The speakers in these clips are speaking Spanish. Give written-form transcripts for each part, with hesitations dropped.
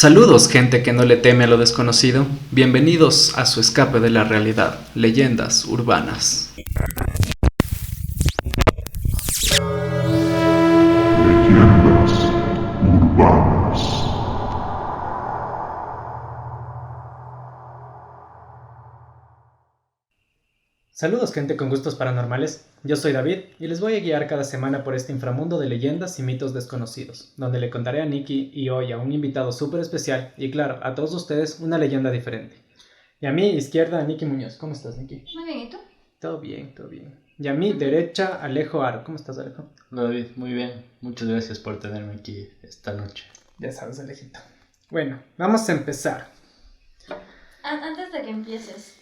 Saludos, gente que no le teme a lo desconocido. Bienvenidos a su escape de la realidad, leyendas urbanas. Leyendas urbanas. Saludos, gente con gustos paranormales. Yo soy David y les voy a guiar cada semana por este inframundo de leyendas y mitos desconocidos, donde le contaré a Nikki y hoy a un invitado súper especial y claro, a todos ustedes una leyenda diferente. Y a mi izquierda, Nikki Muñoz. ¿Cómo estás, Nikki? Muy bien, ¿y tú? Todo bien, todo bien. Y a mi derecha, Alejo Aro. ¿Cómo estás, Alejo? Hola David, muy bien. Muchas gracias por tenerme aquí esta noche. Ya sabes, Alejito. Bueno, vamos a empezar. Antes de que empieces,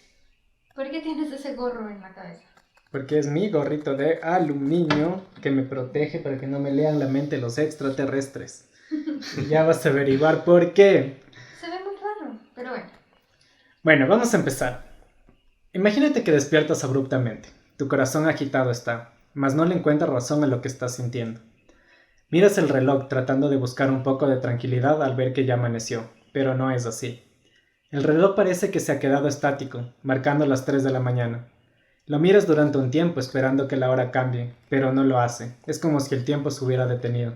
¿por qué tienes ese gorro en la cabeza? Porque es mi gorrito de aluminio que me protege para que no me lean la mente los extraterrestres. Y ya vas a averiguar por qué. Se ve muy raro, pero bueno. Bueno, vamos a empezar. Imagínate que despiertas abruptamente. Tu corazón agitado está, mas no le encuentras razón a lo que estás sintiendo. Miras el reloj tratando de buscar un poco de tranquilidad al ver que ya amaneció, pero no es así. El reloj parece que se ha quedado estático, marcando las 3 de la mañana. Lo miras durante un tiempo esperando que la hora cambie, pero no lo hace. Es como si el tiempo se hubiera detenido.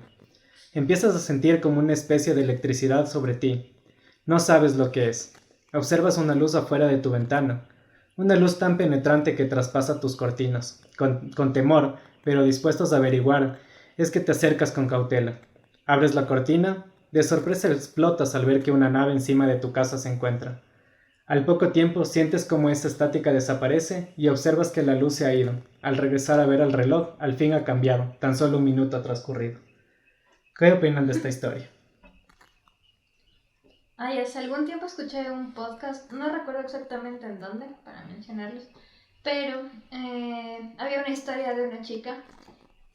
Empiezas a sentir como una especie de electricidad sobre ti. No sabes lo que es. Observas una luz afuera de tu ventana. Una luz tan penetrante que traspasa tus cortinas. Con temor, pero dispuestos a averiguar, es que te acercas con cautela. Abres la cortina. De sorpresa explotas al ver que una nave encima de tu casa se encuentra. Al poco tiempo sientes como esa estática desaparece y observas que la luz se ha ido. Al regresar a ver el reloj, al fin ha cambiado, tan solo un minuto ha transcurrido. ¿Qué opinan de esta historia? Hace algún tiempo escuché un podcast, no recuerdo exactamente en dónde, para mencionarlos, pero había una historia de una chica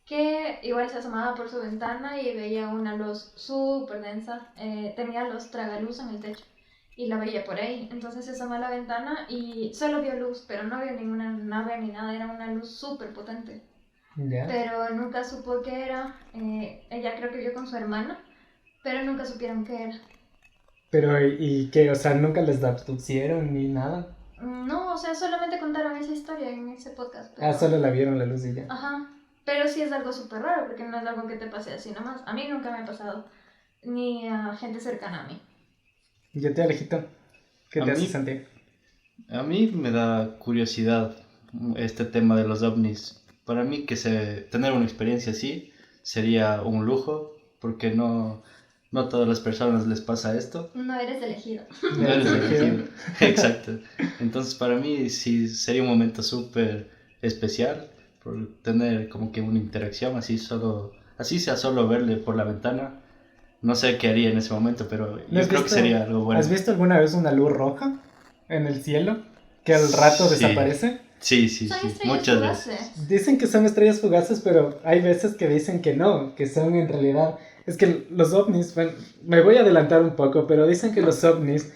que igual se asomaba por su ventana y veía una luz súper densa, tenía los tragaluz en el techo y la veía por ahí, entonces se asomó a la ventana y solo vio luz, pero no vio ninguna nave ni nada, era una luz súper potente, ¿Ya? pero nunca supo qué era. Ella creo que vio con su hermana, pero nunca supieron qué era. Pero, ¿y qué? O sea, ¿nunca les abducieron ni nada? No, o sea, solamente contaron esa historia en ese podcast. Pero... Ah, solo la vieron la luz y ya. Ajá, pero sí es algo súper raro, porque no es algo que te pase así nomás. A mí nunca me ha pasado, ni a gente cercana a mí. ¿Y yo te, Alejito? ¿Qué A te mí- hace sentir? A mí me da curiosidad este tema de los ovnis. Para mí tener una experiencia así sería un lujo, porque no a todas las personas les pasa esto. No eres elegido. No eres elegido. Exacto. Entonces para mí sí sería un momento súper especial por tener como que una interacción así sea solo verle por la ventana. No sé qué haría en ese momento, pero ¿No yo has creo que visto- sería algo bueno. ¿Has visto alguna vez una luz roja en el cielo que al rato Sí. desaparece? Sí, Son estrellas muchas veces. fugaces. Dicen que son estrellas fugaces, pero hay veces que dicen que no, que son en realidad... Es que los ovnis, bueno, me voy a adelantar un poco, pero dicen que los ovnis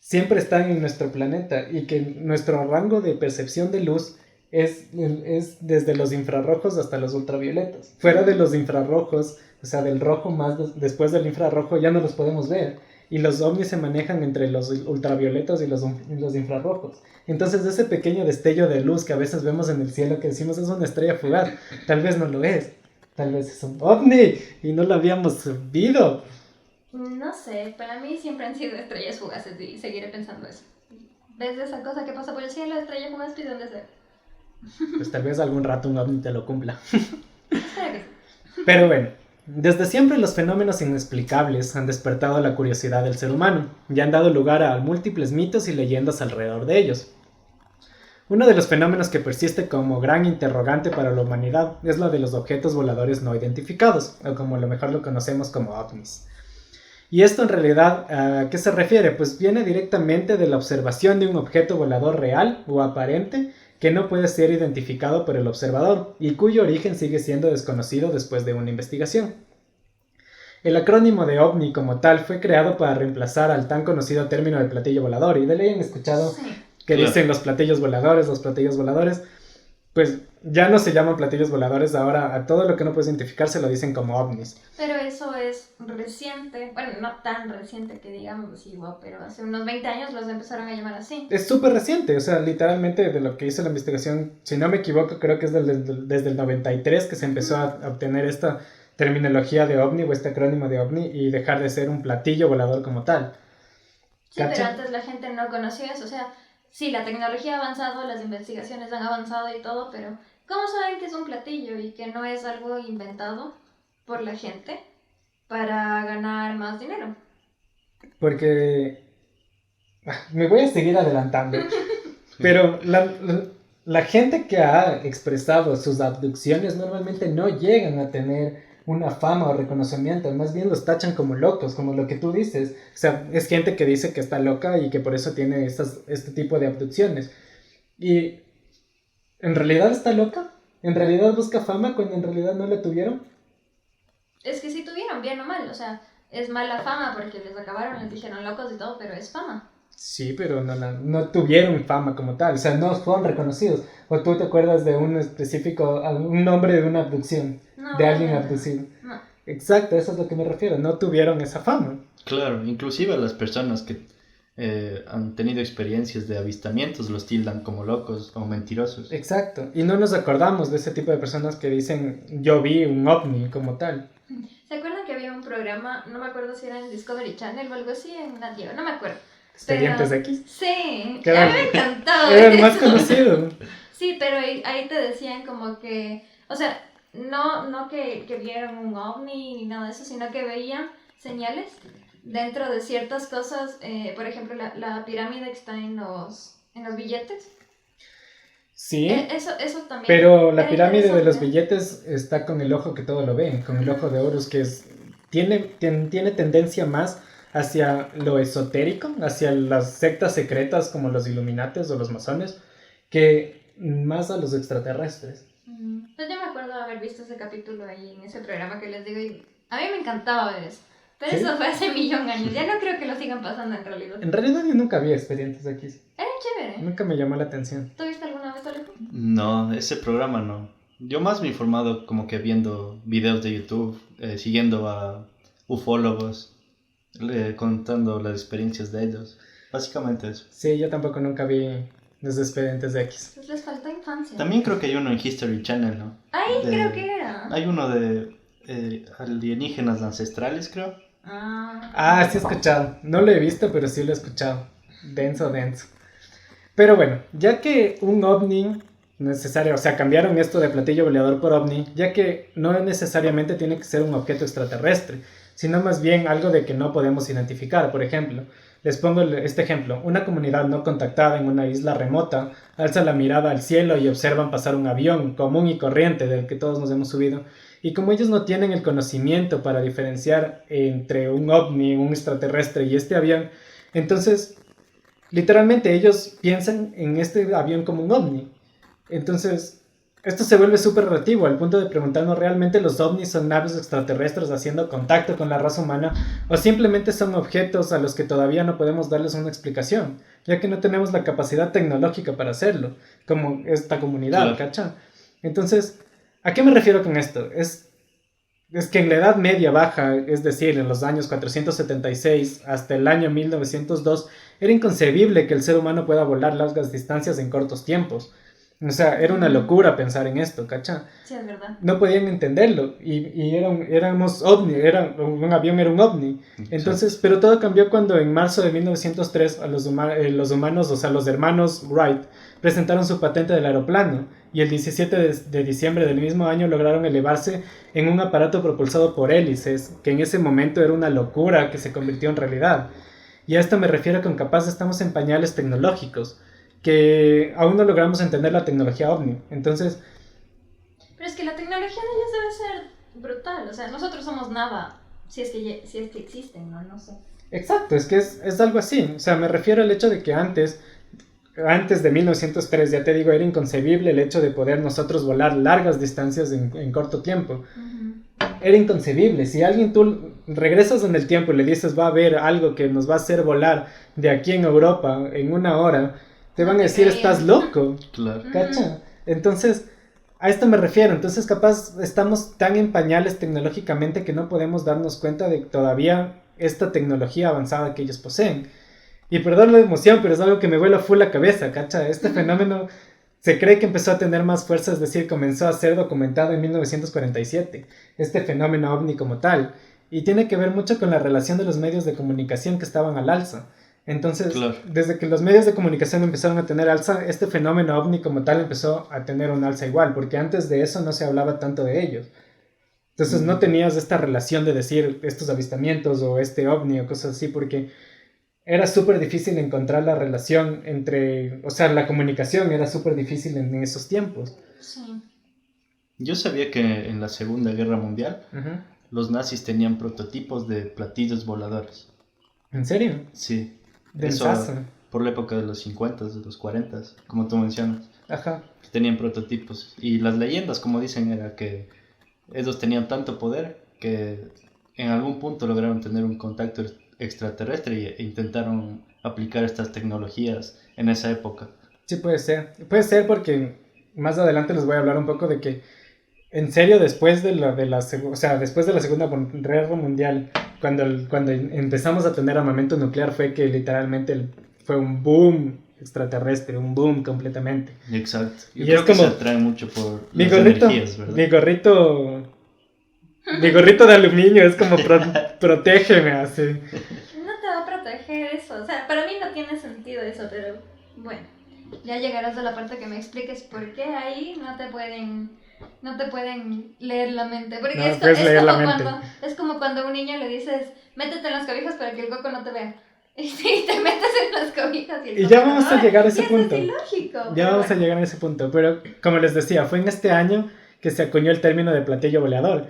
siempre están en nuestro planeta y que nuestro rango de percepción de luz es desde los infrarrojos hasta los ultravioletas. Fuera de los infrarrojos, o sea, del rojo después del infrarrojo, ya no los podemos ver. Y los ovnis se manejan entre los ultravioletas y los infrarrojos. Entonces ese pequeño destello de luz que a veces vemos en el cielo que decimos es una estrella fugaz, tal vez no lo es. Tal vez es un ovni y no lo habíamos visto. No sé, para mí siempre han sido estrellas fugaces y seguiré pensando eso. ¿Ves esa cosa que pasa por el cielo, estrella fugaz, pide dónde ser? Pues tal vez algún rato un ovni te lo cumpla. Espera que sí. Pero bueno, desde siempre los fenómenos inexplicables han despertado la curiosidad del ser humano y han dado lugar a múltiples mitos y leyendas alrededor de ellos. Uno de los fenómenos que persiste como gran interrogante para la humanidad es lo de los objetos voladores no identificados, o como a lo mejor lo conocemos como ovnis. Y esto en realidad, ¿a qué se refiere? Pues viene directamente de la observación de un objeto volador real o aparente que no puede ser identificado por el observador y cuyo origen sigue siendo desconocido después de una investigación. El acrónimo de OVNI como tal fue creado para reemplazar al tan conocido término de platillo volador, y de ley han escuchado Sí. que Claro. dicen los platillos voladores, pues ya no se llaman platillos voladores, ahora a todo lo que no puedes identificar se lo dicen como ovnis. Pero eso es reciente, bueno, no tan reciente que digamos así, wow, pero hace unos 20 años los empezaron a llamar así. Es súper reciente, o sea, literalmente de lo que hice la investigación, si no me equivoco, creo que es desde el 93 que se empezó a obtener esta terminología de ovni o este acrónimo de ovni y dejar de ser un platillo volador como tal. Sí, pero antes la gente no conocía eso, o sea, sí, la tecnología ha avanzado, las investigaciones han avanzado y todo, pero ¿cómo saben que es un platillo y que no es algo inventado por la gente para ganar más dinero? Porque me voy a seguir adelantando, pero la gente que ha expresado sus abducciones normalmente no llegan a tener una fama o reconocimiento, más bien los tachan como locos, como lo que tú dices. O sea, es gente que dice que está loca y que por eso tiene este tipo de abducciones. Y ¿en realidad está loca? ¿En realidad busca fama cuando en realidad no la tuvieron? Es que sí tuvieron, bien o mal, o sea, es mala fama porque les acabaron, les dijeron locos y todo, pero es fama. Sí, pero no tuvieron fama como tal, o sea, no fueron reconocidos. ¿O tú te acuerdas de un específico, un nombre de una abducción, No, de alguien no, abducido? No. Exacto, eso es lo que me refiero, no tuvieron esa fama. Claro, inclusive a las personas que han tenido experiencias de avistamientos los tildan como locos o mentirosos. Exacto, y no nos acordamos de ese tipo de personas que dicen yo vi un ovni como tal. ¿Se acuerdan que había un programa, no me acuerdo si era en Discovery Channel o algo así, en Nat Geo, no me acuerdo? Expedientes Pero, X. Sí, Que a era- mí me encantaba Era el más eso. conocido. Sí, pero ahí te decían como que, o sea, no que vieron un ovni ni nada de eso, sino que veían señales dentro de ciertas cosas, por ejemplo, la pirámide que está en los billetes. Sí, Eso también. pero la era pirámide de los interesante. billetes está con el ojo que todo lo ve, con el ojo de Horus, que tiene tendencia más hacia lo esotérico, hacia las sectas secretas como los Illuminates o los masones, que más a los extraterrestres. Pues yo me acuerdo de haber visto ese capítulo ahí en ese programa que les digo y a mí me encantaba ver eso. Pero ¿Sí? eso fue hace 1.000.000 años. Ya no creo que lo sigan pasando en realidad. En realidad yo nunca vi Expedientes X, Era chévere. nunca me llamó la atención. ¿Tú viste alguna vez, Alejo? No, ese programa no. Yo más me he informado como que viendo videos de YouTube, siguiendo a ufólogos, contando las experiencias de ellos. Básicamente eso. Sí, yo tampoco nunca vi los Expedientes X. Pues les faltó infancia. También creo que hay uno en History Channel, ¿no? Ahí De- creo que era. Hay uno de alienígenas ancestrales, creo. Ah, sí he escuchado. No lo he visto, pero sí lo he escuchado. Denso. Pero bueno, ya que un ovni necesario, o sea, cambiaron esto de platillo volador por ovni, ya que no necesariamente tiene que ser un objeto extraterrestre, sino más bien algo de que no podemos identificar. Por ejemplo, les pongo este ejemplo. Una comunidad no contactada en una isla remota alza la mirada al cielo y observan pasar un avión común y corriente del que todos nos hemos subido. Y como ellos no tienen el conocimiento para diferenciar entre un ovni, un extraterrestre y este avión, entonces literalmente ellos piensan en este avión como un ovni. Entonces esto se vuelve súper relativo al punto de preguntarnos realmente los ovnis son naves extraterrestres haciendo contacto con la raza humana o simplemente son objetos a los que todavía no podemos darles una explicación, ya que no tenemos la capacidad tecnológica para hacerlo, como esta comunidad, Claro. ¿cacha? Entonces, ¿a qué me refiero con esto? Es que en la Edad Media Baja, es decir, en los años 476 hasta el año 1902, era inconcebible que el ser humano pueda volar largas distancias en cortos tiempos. O sea, era una locura pensar en esto, ¿cacha? Sí, es verdad. No podían entenderlo y éramos ovni, un avión era un ovni. Entonces, pero todo cambió cuando en marzo de 1903 los humanos, o sea, los hermanos Wright, presentaron su patente del aeroplano y el 17 de diciembre del mismo año lograron elevarse en un aparato propulsado por hélices, que en ese momento era una locura que se convirtió en realidad. Y a esto me refiero con capaz estamos en pañales tecnológicos, que aún no logramos entender la tecnología ovni. Entonces, Pero es que la tecnología de ellos debe ser brutal. O sea, nosotros somos nada. Si es que existen, ¿no? No sé. exacto, es que es algo así. O sea, me refiero al hecho de que antes de 1903, ya te digo, era inconcebible el hecho de poder nosotros volar largas distancias en corto tiempo. Era inconcebible. Si alguien tú regresas en el tiempo y le dices va a haber algo que nos va a hacer volar de aquí en Europa en 1 hora, te No van a te decir creían. estás loco, Claro. ¿cacha? Entonces, a esto me refiero. Entonces, capaz estamos tan en pañales tecnológicamente que no podemos darnos cuenta de todavía esta tecnología avanzada que ellos poseen. Y perdón la emoción, pero es algo que me vuela full la cabeza, ¿cacha? Este fenómeno se cree que empezó a tener más fuerza, es decir, comenzó a ser documentado en 1947, este fenómeno ovni como tal. Y tiene que ver mucho con la relación de los medios de comunicación que estaban al alza. Entonces, Claro. desde que los medios de comunicación empezaron a tener alza, este fenómeno ovni como tal empezó a tener un alza igual, porque antes de eso no se hablaba tanto de ellos. Entonces no tenías esta relación de decir estos avistamientos o este ovni o cosas así, porque era súper difícil encontrar la relación entre, o sea, la comunicación era súper difícil en esos tiempos. Sí. Yo sabía que en la Segunda Guerra Mundial Ujú. los nazis tenían prototipos de platillos voladores. ¿En serio? Sí. Densazo. Eso por la época de los 50, de los 40, como tú mencionas. Ajá. Tenían prototipos. Y las leyendas, como dicen, era que ellos tenían tanto poder que en algún punto lograron tener un contacto extraterrestre e intentaron aplicar estas tecnologías en esa época. Sí, puede ser. Puede ser porque más adelante les voy a hablar un poco de que, en serio, después de después de la Segunda Guerra Mundial, cuando empezamos a tener armamento nuclear, fue que literalmente fue un boom extraterrestre, un boom completamente. Exacto. Yo Y creo es que como- se atrae mucho por Mi las gorrito, energías, ¿verdad? mi gorrito de aluminio es como protégeme así. No te va a proteger eso. O sea, para mí no tiene sentido eso, pero bueno. Ya llegarás a la parte que me expliques por qué ahí no te pueden leer la mente. Porque No, esto puedes es leer la como mente. es como cuando a un niño le dices, métete en las cobijas para que el coco no te vea. Y si te metes en las cobijas y el Y coco ya no vamos te a ve. llegar a ese Y eso punto. es ilógico. Ya pero vamos a bueno. llegar a ese punto, pero como les decía, fue en este año que se acuñó el término de platillo volador.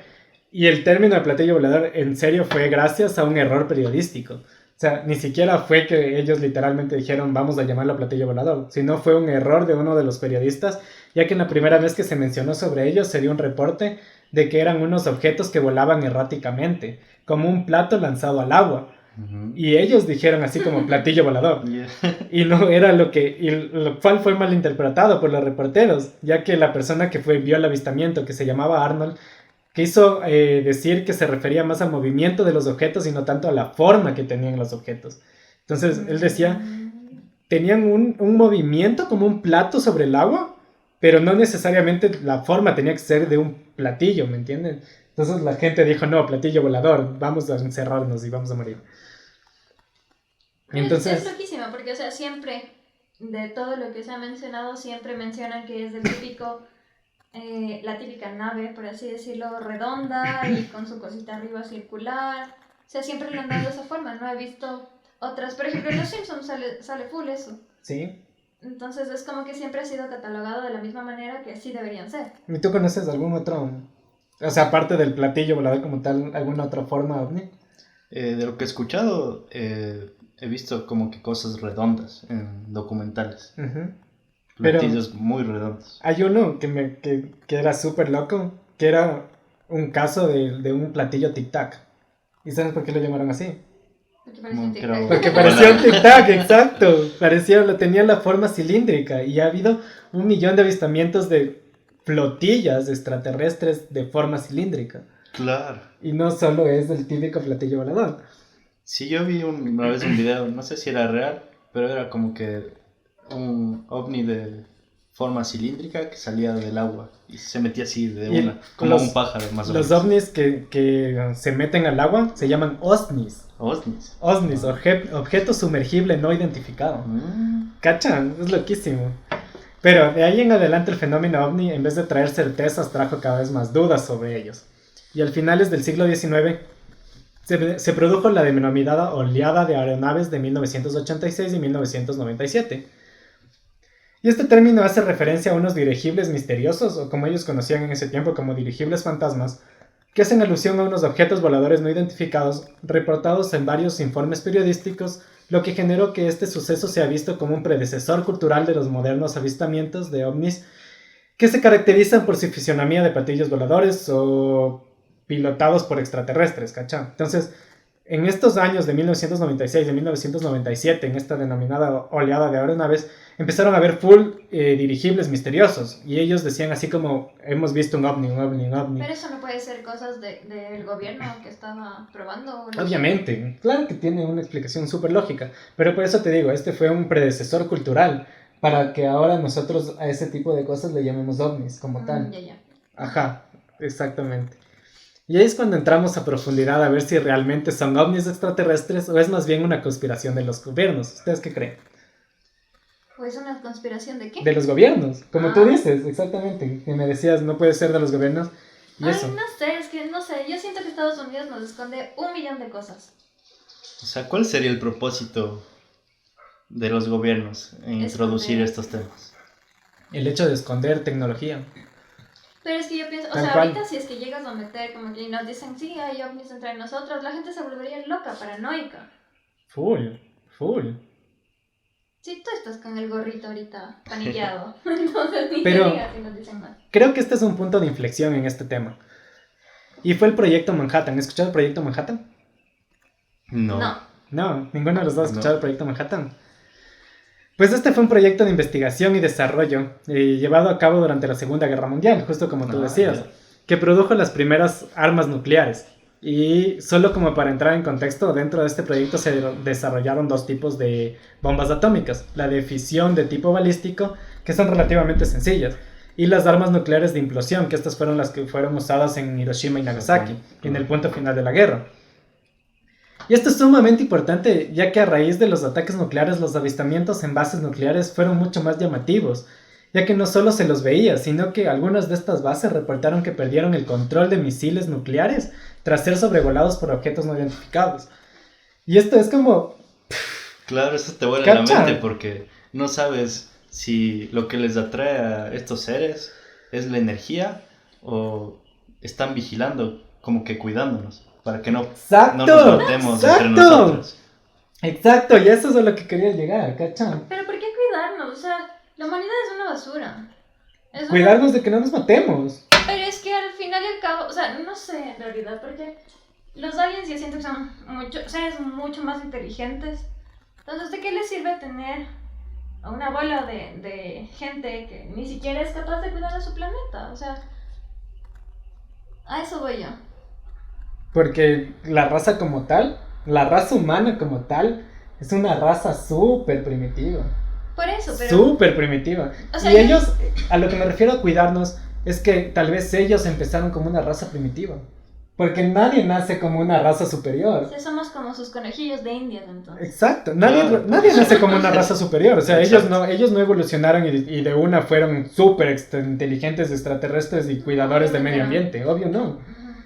Y el término de platillo volador en serio fue gracias a un error periodístico. O sea, ni siquiera fue que ellos literalmente dijeron vamos a llamarlo platillo volador, sino fue un error de uno de los periodistas, ya que en la primera vez que se mencionó sobre ellos se dio un reporte de que eran unos objetos que volaban erráticamente, como un plato lanzado al agua. Ujú. Y ellos dijeron así como platillo volador. Yeah. Y no era lo cual fue malinterpretado por los reporteros, ya que la persona que vio el avistamiento, que se llamaba Arnold, quiso decir que se refería más al movimiento de los objetos y no tanto a la forma que tenían los objetos. Entonces él decía, tenían un movimiento como un plato sobre el agua, pero no necesariamente la forma tenía que ser de un platillo, ¿me entienden? Entonces la gente dijo, no, platillo volador, vamos a encerrarnos y vamos a morir. Es Entonces, loquísimo, porque, o sea, siempre, de todo lo que se ha mencionado, siempre mencionan que es el típico, la típica nave, por así decirlo, redonda y con su cosita arriba circular. O sea, siempre lo han dado de esa forma. No he visto otras. Por ejemplo, en Los Simpsons sale full eso. sí. Entonces es como que siempre ha sido catalogado de la misma manera que así deberían ser. ¿Y tú conoces algún otro, o sea, aparte del platillo volador como tal, alguna otra forma ovni? De lo que he escuchado, he visto como que cosas redondas en documentales. Ujú. Pero- Platillos muy redondos. Hay uno que era súper loco, que era un caso de un platillo tic-tac. ¿Y sabes por qué lo llamaron así? Porque parece un Como tic-tac. creo- Porque parecía un tic-tac, exacto. Tenía la forma cilíndrica y ha habido 1 millón de avistamientos de flotillas extraterrestres de forma cilíndrica. Claro. Y no solo es el típico platillo volador. Sí, yo vi una vez un video, no sé si era real, pero era como que un ovni de forma cilíndrica que salía del agua y se metía así de Y una, como los- un pájaro más o Los menos. ovnis que se meten al agua se llaman OSNIs. Ovnis. OSNIs, objeto sumergible no identificado. ¿Cachan? Es loquísimo. Pero de ahí en adelante el fenómeno ovni, en vez de traer certezas, trajo cada vez más dudas sobre ellos. Y al finales del siglo XIX se produjo la denominada oleada de aeronaves de 1986 y 1997. Y este término hace referencia a unos dirigibles misteriosos, o como ellos conocían en ese tiempo como dirigibles fantasmas, que hacen alusión a unos objetos voladores no identificados reportados en varios informes periodísticos, lo que generó que este suceso sea visto como un predecesor cultural de los modernos avistamientos de ovnis que se caracterizan por su fisionomía de platillos voladores o pilotados por extraterrestres, ¿cachá? Entonces, en estos años de 1996, de 1997, en esta denominada oleada de aeronaves, empezaron a haber full dirigibles misteriosos. Y ellos decían así como, hemos visto un ovni, un ovni, un ovni. Pero eso no puede ser cosas del gobierno que estaba probando. Obviamente, claro que tiene una explicación súper lógica. Pero por eso te digo, este fue un predecesor cultural para que ahora nosotros a ese tipo de cosas le llamemos ovnis como tal. Ya. Ajá, exactamente. Y ahí es cuando entramos a profundidad a ver si realmente son ovnis extraterrestres o es más bien una conspiración de los gobiernos. ¿Ustedes qué creen? ¿Pues una conspiración de qué? De los gobiernos, como tú dices, exactamente. Que me decías, no puede ser de los gobiernos. Y Ay, eso. no sé, es que no sé. Yo siento que Estados Unidos nos esconde 1.000.000 de cosas. O sea, ¿cuál sería el propósito de los gobiernos en introducir estos temas? El hecho de esconder tecnología. Pero es que yo pienso, o Tal sea, cual. ahorita si es que llegas a meter como que nos dicen, sí, hay ovnis entre nosotros, la gente se volvería loca, paranoica. Full. Si tú estás con el gorrito ahorita panillado, entonces ni Pero- te digas si nos dicen más. Creo que este es un punto de inflexión en este tema. Y fue el Proyecto Manhattan. ¿Has escuchado el Proyecto Manhattan? No. No, ninguno de los dos ha escuchado No. el Proyecto Manhattan. Pues este fue un proyecto de investigación y desarrollo llevado a cabo durante la Segunda Guerra Mundial, justo como tú decías, Ya. que produjo las primeras armas nucleares. Y solo como para entrar en contexto, dentro de este proyecto se desarrollaron dos tipos de bombas atómicas, la de fisión de tipo balístico, que son relativamente sencillas, y las armas nucleares de implosión, que estas fueron las que fueron usadas en Hiroshima y Nagasaki, en el punto final de la guerra. Y esto es sumamente importante, ya que a raíz de los ataques nucleares, los avistamientos en bases nucleares fueron mucho más llamativos, ya que no solo se los veía, sino que algunas de estas bases reportaron que perdieron el control de misiles nucleares tras ser sobrevolados por objetos no identificados. Y esto es como... Claro, eso te vuela la ¿Cacha? mente porque no sabes si lo que les atrae a estos seres es la energía o están vigilando, como que cuidándonos, para que no ¡Exacto! nos matemos entre ¡Exacto! nosotros. Exacto, y eso es a lo que quería llegar, ¿cachan? Pero ¿por qué cuidarnos? O sea, la humanidad es una basura. Es una- Cuidarnos de que no nos matemos. Pero es que al final y al cabo, o sea, no sé en realidad, porque los aliens yo siento que son seres mucho más inteligentes. Entonces, ¿de qué les sirve tener a una bola de gente que ni siquiera es capaz de cuidar a su planeta? O sea, a eso voy yo. Porque la raza como tal, la raza humana como tal, es una raza súper primitiva. Por eso, pero... Súper primitiva. O sea, Y yo- ellos, a lo que me refiero a cuidarnos, es que tal vez ellos empezaron como una raza primitiva. Porque nadie nace como una raza superior. Sí, somos como sus conejillos de indias, entonces. Exacto, nadie, Claro. nadie nace como una raza superior. O sea, Exacto. ellos no evolucionaron y de una fueron súper inteligentes extraterrestres y cuidadores del medio ambiente. Obvio no. Ujú.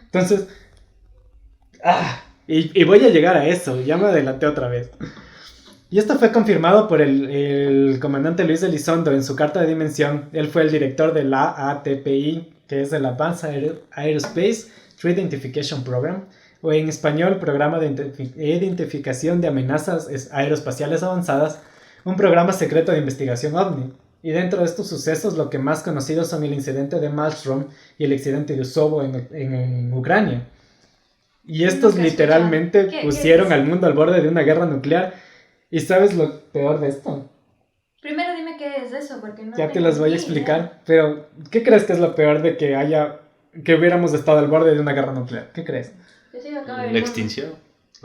Entonces, y voy a llegar a eso, ya me adelanté otra vez. Y esto fue confirmado por el comandante Luis Elizondo en su carta de dimensión. Él fue el director del AATPI, que es el Advanced Aerospace Threat Identification Program, o en español, Programa de Identificación de Amenazas Aeroespaciales Avanzadas, un programa secreto de investigación OVNI. Y dentro de estos sucesos, lo que más conocidos son el incidente de Maelstrom y el accidente de Usovo en Ucrania. Y estos Nunca he literalmente escuchado. ¿Qué pusieron es? al mundo al borde de una guerra nuclear. ¿Y sabes lo peor de esto? Primero dime qué es eso, porque no Ya te tengo las voy a ni explicar. idea. Pero, ¿qué crees que es lo peor de que hubiéramos estado al borde de una guerra nuclear? ¿Qué crees? Yo sí acabo de La ver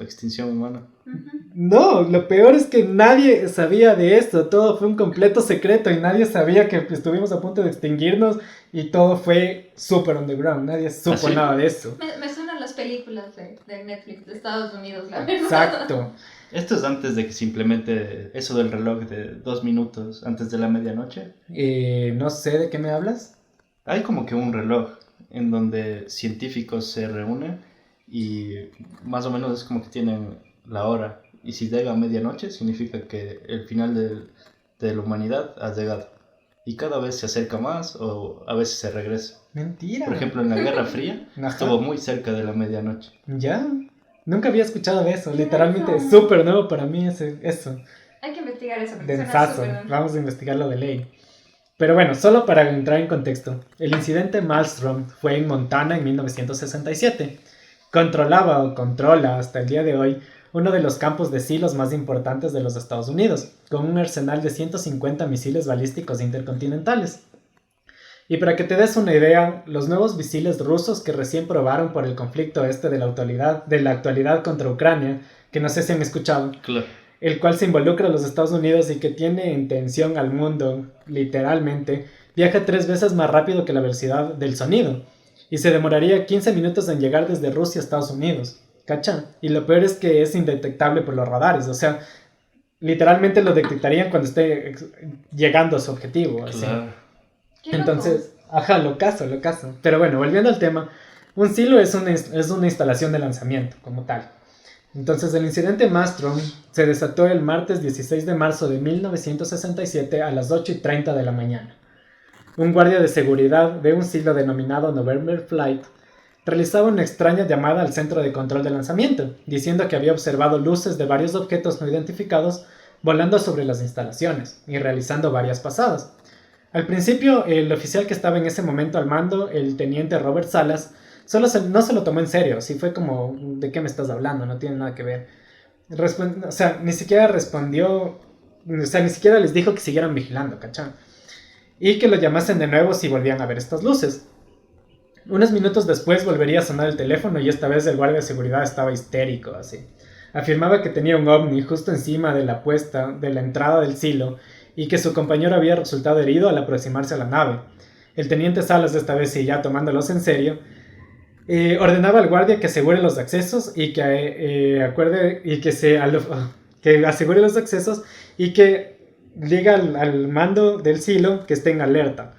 extinción humana. Ujú. No, lo peor es que nadie sabía de esto. Todo fue un completo secreto y nadie sabía que estuvimos a punto de extinguirnos y todo fue súper underground. Nadie supo ¿Ah, sí? nada de eso. Me suenan las películas de Netflix de Estados Unidos, la verdad. Exacto. Esto es antes de que se implemente eso del reloj de 2 minutos antes de la medianoche. No sé de qué me hablas. Hay como que un reloj en donde científicos se reúnen y más o menos es como que tienen la hora. Y si llega a medianoche significa que el final de la humanidad ha llegado. Y cada vez se acerca más o a veces se regresa. Mentira. Por ejemplo, en la Guerra Fría Ajá. estuvo muy cerca de la medianoche. Ya. Nunca había escuchado de eso. ¿Qué Literalmente es eso? súper nuevo para mí eso. Hay que investigar eso. Porque suena Densazo. súper- Vamos a investigarlo de ley. Pero bueno, solo para entrar en contexto. El incidente Maelstrom fue en Montana en 1967. controlaba o controla hasta el día de hoy uno de los campos de silos más importantes de los Estados Unidos, con un arsenal de 150 misiles balísticos intercontinentales. Y para que te des una idea, los nuevos misiles rusos que recién probaron por el conflicto de la actualidad contra Ucrania, que no sé si han escuchado, Claro. el cual se involucra a los Estados Unidos y que tiene en tensión al mundo, literalmente, viaja 3 veces más rápido que la velocidad del sonido, y se demoraría 15 minutos en llegar desde Rusia a Estados Unidos, ¿cachan? Y lo peor es que es indetectable por los radares, o sea, literalmente lo detectarían cuando esté llegando a su objetivo, así. Claro. Qué loco. Entonces, ajá, lo caso. Pero bueno, volviendo al tema, un silo es una instalación de lanzamiento como tal. Entonces, el incidente Mastron se desató el martes 16 de marzo de 1967 a las 8:30 de la mañana. Un guardia de seguridad de un silo denominado November Flight realizaba una extraña llamada al centro de control de lanzamiento, diciendo que había observado luces de varios objetos no identificados volando sobre las instalaciones y realizando varias pasadas. Al principio, el oficial que estaba en ese momento al mando, el teniente Robert Salas, no se lo tomó en serio, así fue como, ¿de qué me estás hablando? No tiene nada que ver. O sea, ni siquiera respondió, o sea, ni siquiera les dijo que siguieran vigilando, ¿cachai? Y que lo llamasen de nuevo si volvían a ver estas luces. Unos minutos después volvería a sonar el teléfono y esta vez el guardia de seguridad estaba histérico, así. Afirmaba que tenía un ovni justo encima de la entrada del silo y que su compañero había resultado herido al aproximarse a la nave. El teniente Salas, esta vez sí ya tomándolos en serio, ordenaba al guardia que asegure los accesos y que asegure los accesos y que diga al mando del silo que esté en alerta.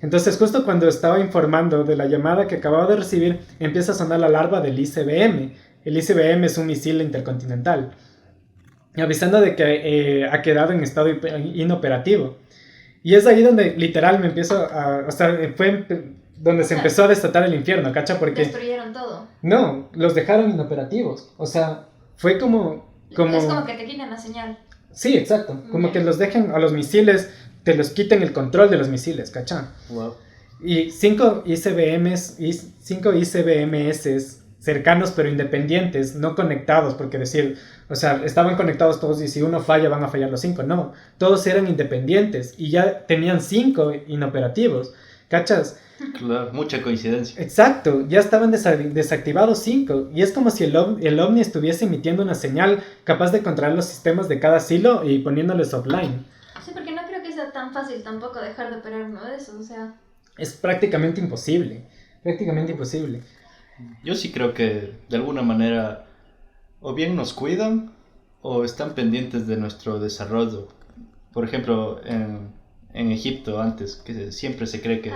Entonces, justo cuando estaba informando de la llamada que acababa de recibir, empieza a sonar la alarma del ICBM. El ICBM es un misil intercontinental, avisando de que ha quedado en estado inoperativo. Y es ahí donde literal me empiezo a... O sea, fue donde se empezó a desatar el infierno, ¿cacha? Porque... Destruyeron todo. No, los dejaron inoperativos. O sea, fue como... Es como que te quitan la señal. Sí, exacto. Como que los dejen a los misiles, te los quiten el control de los misiles, ¿cacha? Wow. Y 5 ICBMs cercanos pero independientes, no conectados, porque decir, o sea, estaban conectados todos y si uno falla van a fallar los 5, no, todos eran independientes y ya tenían 5 inoperativos, ¿cachas? Claro, mucha coincidencia. Exacto, ya estaban desactivados 5 y es como si el ovni estuviese emitiendo una señal capaz de controlar los sistemas de cada silo y poniéndoles offline. Sí, porque no creo que sea tan fácil tampoco dejar de operar uno de esos, o sea... Es prácticamente imposible, prácticamente imposible. Yo sí creo que de alguna manera o bien nos cuidan o están pendientes de nuestro desarrollo. Por ejemplo, en Egipto antes, que siempre se cree que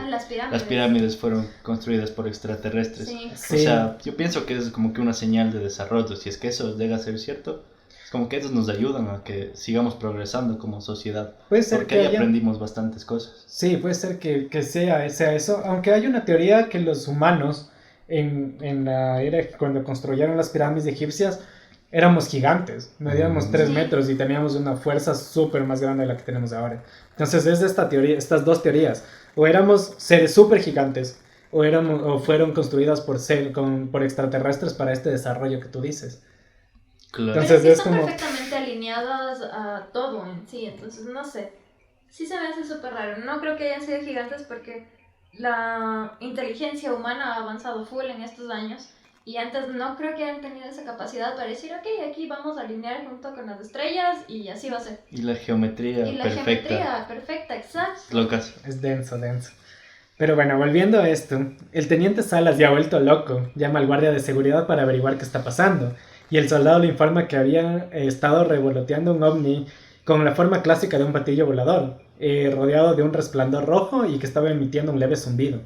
las pirámides fueron construidas por extraterrestres. Sí. O sea, yo pienso que es como que una señal de desarrollo. Si es que eso llega a ser cierto, es como que ellos nos ayudan a que sigamos progresando como sociedad. Puede ser porque que ahí aprendimos bastantes cosas. Sí, puede ser que sea eso, aunque hay una teoría que los humanos en la era cuando construyeron las pirámides egipcias éramos gigantes, medíamos 3 metros y teníamos una fuerza súper más grande de la que tenemos ahora. Entonces es estas dos teorías, o éramos seres súper gigantes o fueron construidas por extraterrestres para este desarrollo que tú dices. Claro. Entonces Pero es están como... perfectamente alineadas a todo en sí, entonces no sé. Sí se me hace súper raro. No creo que hayan sido gigantes porque la inteligencia humana ha avanzado full en estos años y antes no creo que hayan tenido esa capacidad para decir, ok, aquí vamos a alinear junto con las estrellas y así va a ser. Y la geometría Y la perfecta. geometría perfecta, exacto. Locas. Es denso. Pero bueno, volviendo a esto, el teniente Salas, ya vuelto loco, llama al guardia de seguridad para averiguar qué está pasando. Y el soldado le informa que había estado revoloteando un ovni con la forma clásica de un platillo volador, rodeado de un resplandor rojo y que estaba emitiendo un leve zumbido.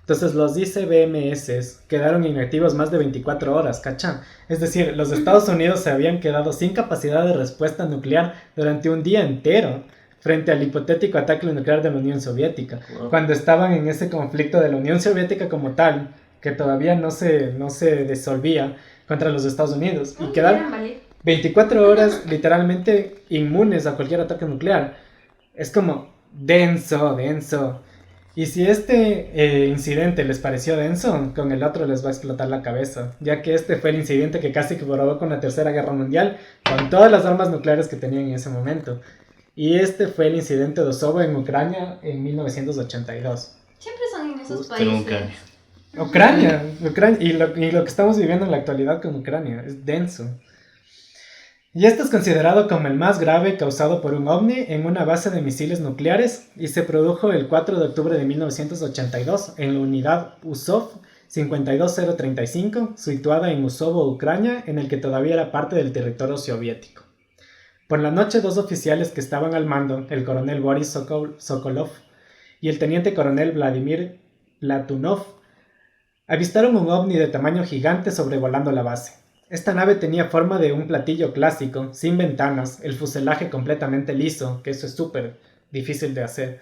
Entonces los ICBMs quedaron inactivos más de 24 horas, ¿cachá? Es decir, los Estados Unidos se habían quedado sin capacidad de respuesta nuclear durante un día entero frente al hipotético ataque nuclear de la Unión Soviética, cuando estaban en ese conflicto de la Unión Soviética como tal, que todavía no se disolvía contra los Estados Unidos, y quedaron 24 horas literalmente inmunes a cualquier ataque nuclear. Es como denso. Y si este incidente les pareció denso, con el otro les va a explotar la cabeza, ya que este fue el incidente que casi que provoca una tercera guerra mundial con todas las armas nucleares que tenían en ese momento. Y este fue el incidente de Kosovo en Ucrania en 1982. Siempre son en esos Justo en países. Ucrania. Y lo que estamos viviendo en la actualidad con Ucrania es denso. Y este es considerado como el más grave causado por un ovni en una base de misiles nucleares y se produjo el 4 de octubre de 1982 en la unidad USOV 52035, situada en Usovo, Ucrania, en el que todavía era parte del territorio soviético. Por la noche, dos oficiales que estaban al mando, el coronel Boris Sokolov y el teniente coronel Vladimir Platunov, avistaron un ovni de tamaño gigante sobrevolando la base. Esta nave tenía forma de un platillo clásico, sin ventanas, el fuselaje completamente liso, que eso es súper difícil de hacer,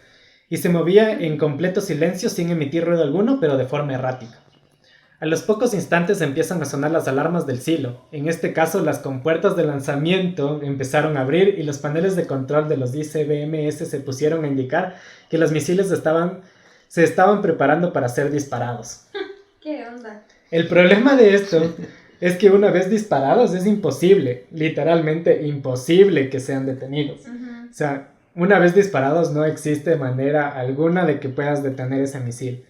y se movía en completo silencio sin emitir ruido alguno, pero de forma errática. A los pocos instantes empiezan a sonar las alarmas del silo. En este caso, las compuertas de lanzamiento empezaron a abrir y los paneles de control de los ICBMS se pusieron a indicar que los misiles se estaban preparando para ser disparados. ¿Qué onda? El problema de esto es que una vez disparados es imposible, literalmente imposible que sean detenidos. Uh-huh. O sea, una vez disparados no existe manera alguna de que puedas detener ese misil.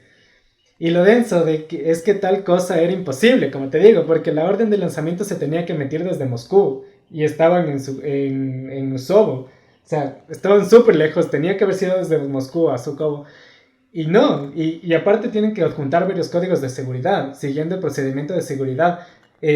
Y lo denso es que tal cosa era imposible, como te digo, porque la orden de lanzamiento se tenía que emitir desde Moscú y estaban en Usovo. O sea, estaban súper lejos, tenía que haber sido desde Moscú a Sukovo. Y no, y aparte tienen que adjuntar varios códigos de seguridad, siguiendo el procedimiento de seguridad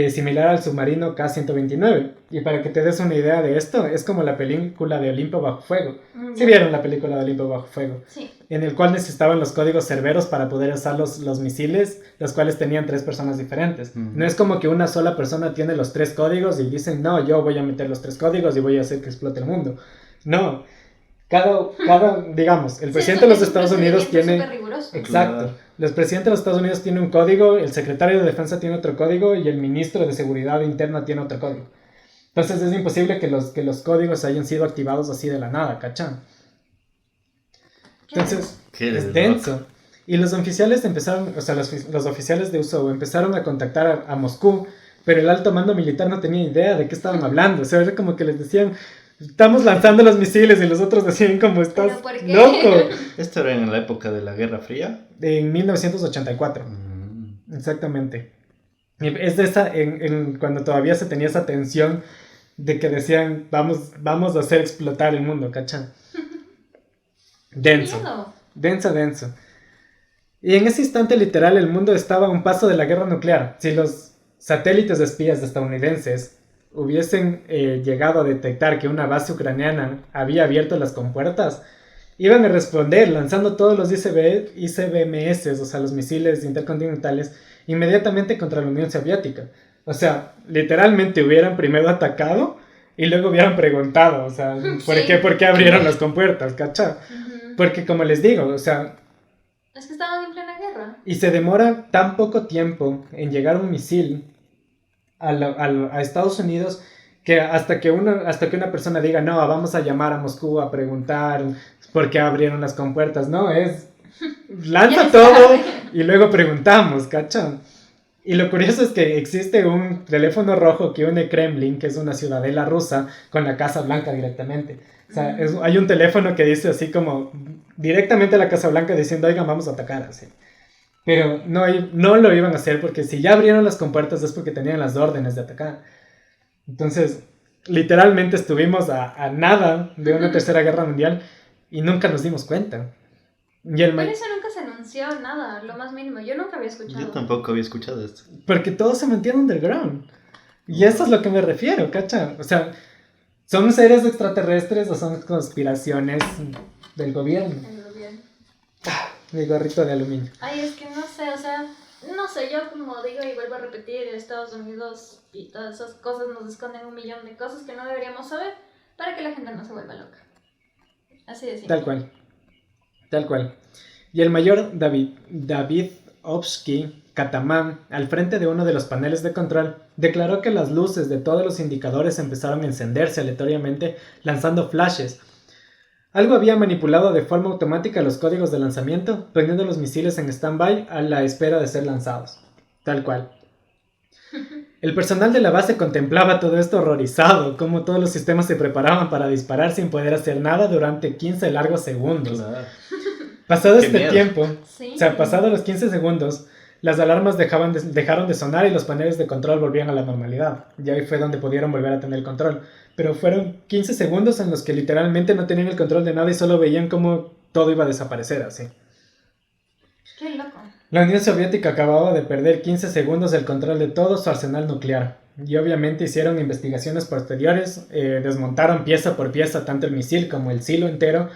similar al submarino K-129. Y para que te des una idea de esto, es como la película de Olimpo Bajo Fuego. ¿Sí vieron la película de Olimpo Bajo Fuego? Sí. En el cual necesitaban los códigos Cerberos para poder usar los misiles, los cuales tenían 3 personas diferentes. No es como que una sola persona tiene los 3 códigos y dicen, no, yo voy a meter los 3 códigos y voy a hacer que explote el mundo. No. Digamos, el presidente de los Estados Unidos tiene... Exacto. Claro. El presidente de los Estados Unidos tiene un código, el secretario de Defensa tiene otro código y el ministro de Seguridad Interna tiene otro código. Entonces es imposible que los códigos hayan sido activados así de la nada, ¿cachán? Entonces, es denso. Y los oficiales empezaron, o sea, los oficiales de USO empezaron a contactar a Moscú, pero el alto mando militar no tenía idea de qué estaban hablando. O sea, era como que les decían, estamos lanzando los misiles, y los otros decían como, estás loco. ¿Esto era en la época de la Guerra Fría? En 1984. Exactamente. Es de esa, cuando todavía se tenía esa tensión de que decían, vamos a hacer explotar el mundo, ¿cachai? Denso. Denso. Y en ese instante literal el mundo estaba a un paso de la guerra nuclear. Si los satélites de espías estadounidenses hubiesen llegado a detectar que una base ucraniana había abierto las compuertas, iban a responder lanzando todos los ICBMS, o sea, los misiles intercontinentales, inmediatamente contra la Unión Soviética. O sea, literalmente hubieran primero atacado y luego hubieran preguntado, o sea, ¿por qué abrieron las compuertas, cachai? Uh-huh. Porque como les digo, o sea... Es que estaban en plena guerra. Y se demora tan poco tiempo en llegar un misil a Estados Unidos que hasta que una persona diga, no, vamos a llamar a Moscú a preguntar por qué abrieron las compuertas. No, es... lanza todo y luego preguntamos, ¿cachai? Y lo curioso es que existe un teléfono rojo que une Kremlin, que es una ciudadela rusa, con la Casa Blanca directamente. O sea, hay un teléfono que dice así como directamente a la Casa Blanca diciendo, oigan, vamos a atacar, así. Pero no lo iban a hacer porque si ya abrieron las compuertas es porque tenían las órdenes de atacar. Entonces, literalmente estuvimos a nada de una tercera guerra mundial y nunca nos dimos cuenta. Pero eso nunca se anunció, nada, lo más mínimo. Yo nunca había escuchado. Yo tampoco había escuchado esto. Porque todo se mantiene underground. Y eso es lo que me refiero, ¿cacha? O sea, ¿son seres extraterrestres o son conspiraciones del gobierno? Mi gorrito de aluminio. Ay, es que no sé, o sea, no sé, yo como digo y vuelvo a repetir, Estados Unidos y todas esas cosas nos esconden un millón de cosas que no deberíamos saber para que la gente no se vuelva loca. Así de simple. Tal cual. Y el mayor David Ovsky Katamán, al frente de uno de los paneles de control, declaró que las luces de todos los indicadores empezaron a encenderse aleatoriamente lanzando flashes. Algo había manipulado de forma automática los códigos de lanzamiento, poniendo los misiles en stand-by a la espera de ser lanzados. Tal cual. El personal de la base contemplaba todo esto horrorizado, cómo todos los sistemas se preparaban para disparar sin poder hacer nada durante 15 largos segundos. Claro. Pasado Qué este miedo. tiempo, Sí. o sea, pasados los 15 segundos, las alarmas dejaron de sonar y los paneles de control volvían a la normalidad. Y ahí fue donde pudieron volver a tener el control. Pero fueron 15 segundos en los que literalmente no tenían el control de nada y solo veían cómo todo iba a desaparecer así. Qué loco. La Unión Soviética acababa de perder 15 segundos del control de todo su arsenal nuclear. Y obviamente hicieron investigaciones posteriores, desmontaron pieza por pieza tanto el misil como el silo entero.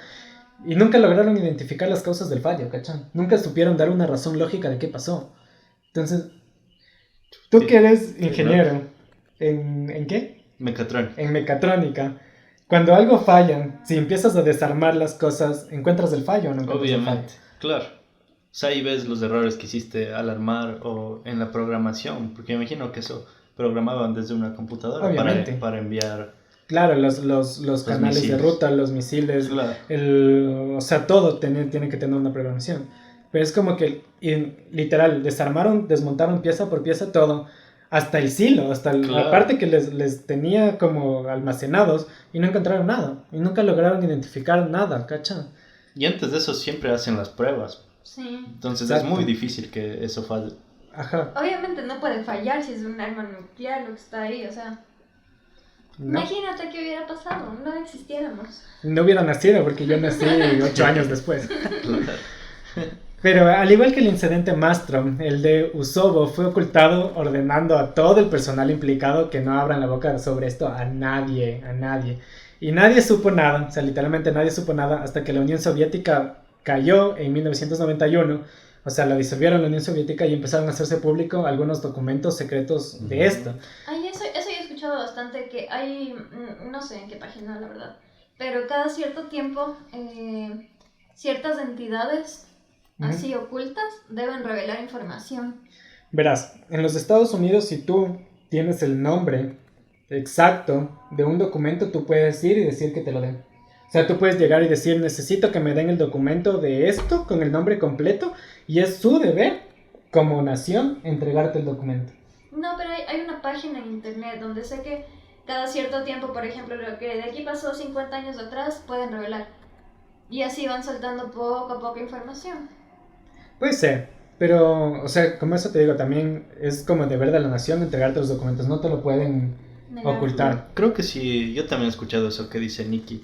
Y nunca lograron identificar las causas del fallo, ¿cachai? Nunca supieron dar una razón lógica de qué pasó. Entonces, tú que eres ingeniero, ¿en qué? Mecatrón. En mecatrónica. Cuando algo falla, si empiezas a desarmar las cosas, ¿encuentras el fallo o no encuentras el fallo? Obviamente, claro. O sea, ahí ves los errores que hiciste al armar o en la programación, porque me imagino que eso programaban desde una computadora Obviamente. para enviar. Claro, los canales de misiles. ruta, los misiles, Claro. o sea, todo tiene que tener una programación. Pero es como que, literal, desmontaron pieza por pieza todo, hasta el silo, hasta la Claro. parte que les tenía como almacenados y no encontraron nada. Y nunca lograron identificar nada, ¿cacha? Y antes de eso siempre hacen las pruebas. Sí. Entonces Exacto. es muy difícil que eso falle. Ajá. Obviamente no puede fallar si es un arma nuclear lo que está ahí, o sea. No, Imagínate qué hubiera pasado, no existiéramos. no hubiera nacido porque yo nací 8 años después. Pero al igual que el incidente Mastrom, el de Usovo fue ocultado ordenando a todo el personal implicado que no abran la boca sobre esto a nadie. Y nadie supo nada, o sea, literalmente nadie supo nada hasta que la Unión Soviética cayó en 1991. O sea, la disolvieron la Unión Soviética y empezaron a hacerse público algunos documentos secretos de esto. Ay, eso yo he escuchado bastante, que hay, no sé en qué página la verdad, pero cada cierto tiempo ciertas entidades así ocultas deben revelar información. Verás, en los Estados Unidos, si tú tienes el nombre exacto de un documento, tú puedes ir y decir que te lo den. O sea, tú puedes llegar y decir, necesito que me den el documento de esto con el nombre completo, y es su deber, como nación, entregarte el documento. No, pero hay una página en internet donde sé que cada cierto tiempo, por ejemplo, lo que de aquí pasó 50 años atrás, pueden revelar. Y así van soltando poco a poco información. Puede ser, pero, o sea, como eso te digo, también es como deber de la nación entregarte los documentos, no te lo pueden Negar. ocultar. Creo que sí, yo también he escuchado eso que dice Nikki.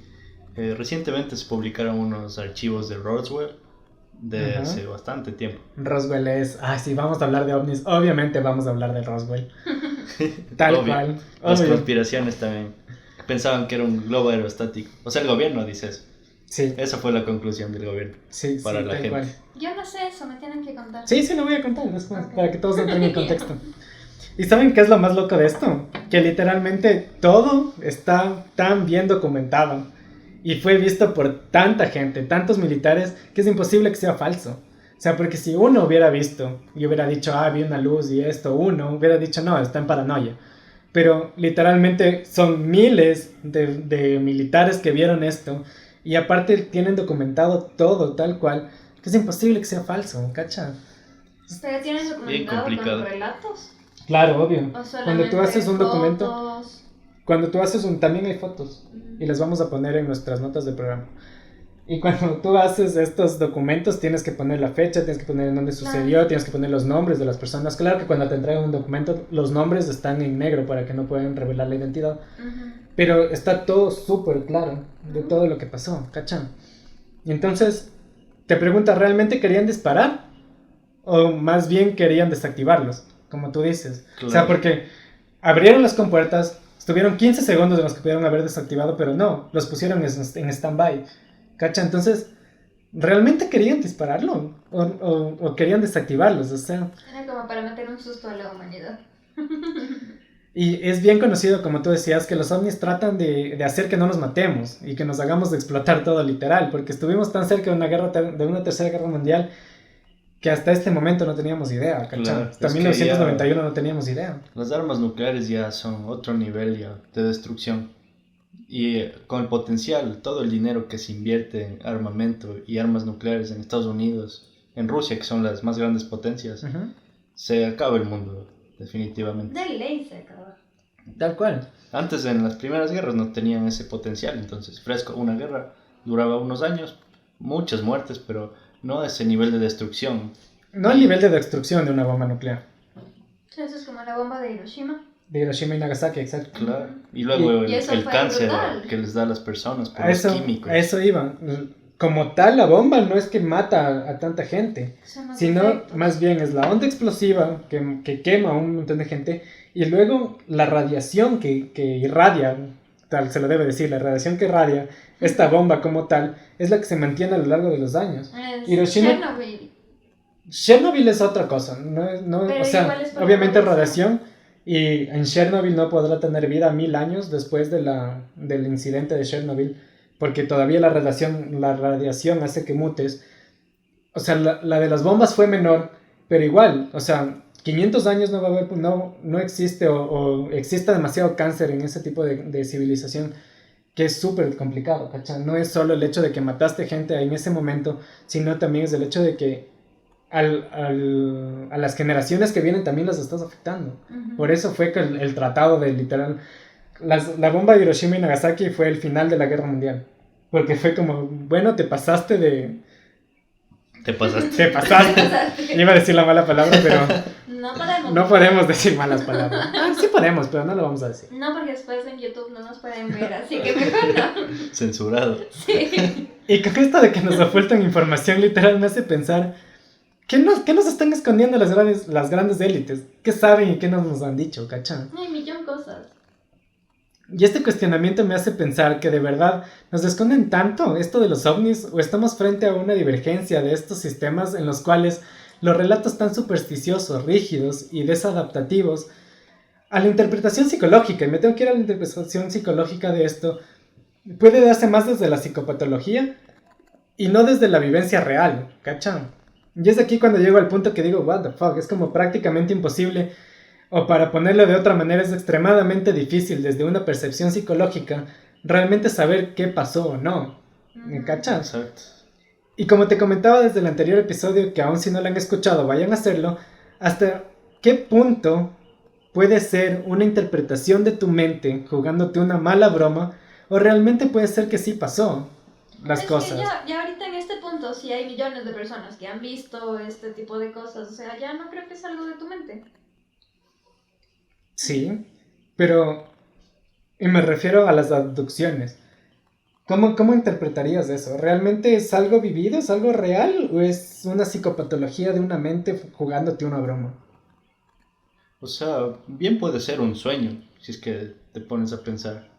Recientemente se publicaron unos archivos de Roswell de Ajá. hace bastante tiempo. Roswell es... Ah, sí, vamos a hablar de ovnis. Obviamente vamos a hablar de Roswell. Tal Obvio. cual. Las Obvio. conspiraciones también. Pensaban que era un globo aerostático. O sea, el gobierno dice eso. Sí, Esa fue la conclusión del gobierno. sí, para la tal gente. cual. Yo no sé eso, me tienen que contar. Sí, lo voy a contar después, Ok. para que todos entren en contexto. ¿Y saben qué es lo más loco de esto? Que literalmente todo está tan bien documentado y fue visto por tanta gente, tantos militares, que es imposible que sea falso. O sea, porque si uno hubiera visto y hubiera dicho, ah, vi una luz y esto, uno hubiera dicho, no, está en paranoia. Pero literalmente son miles de militares que vieron esto y aparte tienen documentado todo tal cual, que es imposible que sea falso, ¿cacha? ¿Pero tienes Bien documentado complicado. con relatos? Claro, obvio. ¿O solamente Cuando tú haces un documento, fotos? cuando tú haces también hay fotos y las vamos a poner en nuestras notas de programa. Y cuando tú haces estos documentos tienes que poner la fecha, tienes que poner en dónde sucedió, tienes que poner los nombres de las personas. Claro que cuando te entregan un documento los nombres están en negro para que no puedan revelar la identidad. Ujú. Pero está todo súper claro de todo lo que pasó, ¿cachan? Y entonces te pregunta, ¿realmente querían disparar? O más bien querían desactivarlos, como tú dices. Claro. O sea, porque abrieron las compuertas, estuvieron 15 segundos en los que pudieron haber desactivado, pero no, los pusieron en stand-by. ¿Cacha? Entonces, ¿realmente querían dispararlo? ¿O querían desactivarlos? O sea, Era como para meter un susto a la humanidad. y es bien conocido, como tú decías, que los ovnis tratan de hacer que no nos matemos y que nos hagamos de explotar todo literal, porque estuvimos tan cerca de una tercera guerra mundial que hasta este momento no teníamos idea, ¿cachai? Claro, Hasta es que 1991 no teníamos idea. Las armas nucleares ya son otro nivel ya de destrucción. Y con el potencial, todo el dinero que se invierte en armamento y armas nucleares en Estados Unidos, en Rusia, que son las más grandes potencias, Ujú. se acaba el mundo, definitivamente. De ley se acaba. Tal cual. Antes, en las primeras guerras, no tenían ese potencial, entonces, fresco, una guerra duraba unos años, muchas muertes, pero no ese nivel de destrucción. No el nivel de destrucción de una bomba nuclear. Sí, eso es como la bomba de Hiroshima. De Hiroshima y Nagasaki, exacto. Claro. Y luego Y eso el fue cáncer brutal. que les da a las personas por A los eso, químicos. a eso iba. Como tal, la bomba no es que mata a tanta gente, Son los sino efectos. más bien es la onda explosiva que quema a un montón de gente y luego la radiación que irradia, tal se lo debe decir, la radiación que irradia esta bomba como tal es la que se mantiene a lo largo de los años. Es Hiroshima- Chernobyl. Chernobyl es otra cosa, no, Pero o sea, igual es por obviamente la radiación y en Chernobyl no podrá tener vida 1000 años después del incidente de Chernobyl, porque todavía la radiación hace que mutes. O sea, la de las bombas fue menor, pero igual, o sea, 500 años no va a haber, no existe o exista demasiado cáncer en ese tipo de civilización que es súper complicado, ¿cachai? No es solo el hecho de que mataste gente en ese momento, sino también es el hecho de que a las generaciones que vienen también las estás afectando. Ujú. Por eso fue que el tratado de literal... la bomba de Hiroshima y Nagasaki fue el final de la guerra mundial. Porque fue como, bueno, te pasaste de... Te pasaste. Te pasaste. Iba a decir la mala palabra, pero No podemos. no podemos decir malas palabras. Ah, sí podemos, pero no lo vamos a decir. No, porque después en YouTube no nos pueden ver, así que mejor no. Censurado. Sí. Y con esto de que nos ocultan información literal me hace pensar, ¿qué nos están escondiendo las grandes élites? ¿Qué saben y qué nos han dicho, cachán? Hay millón cosas. Y este cuestionamiento me hace pensar que de verdad nos esconden tanto esto de los ovnis o estamos frente a una divergencia de estos sistemas en los cuales los relatos tan supersticiosos, rígidos y desadaptativos a la interpretación psicológica, y me tengo que ir a la interpretación psicológica de esto, puede darse más desde la psicopatología y no desde la vivencia real, ¿cachan? Y es aquí cuando llego al punto que digo, what the fuck, es como prácticamente imposible. O para ponerlo de otra manera, es extremadamente difícil desde una percepción psicológica realmente saber qué pasó o no. ¿Me cachas? Exacto. Y como te comentaba desde el anterior episodio, que aún si no lo han escuchado, vayan a hacerlo, ¿hasta qué punto puede ser una interpretación de tu mente jugándote una mala broma o realmente puede ser que sí pasó las Es que cosas? ya ahorita en este punto sí hay millones de personas que han visto este tipo de cosas, o sea, ya no creo que es algo de tu mente. Sí, pero y me refiero a las abducciones. ¿Cómo interpretarías eso? ¿Realmente es algo vivido? ¿Es algo real? ¿O es una psicopatología de una mente jugándote una broma? O sea, bien puede ser un sueño, si es que te pones a pensar.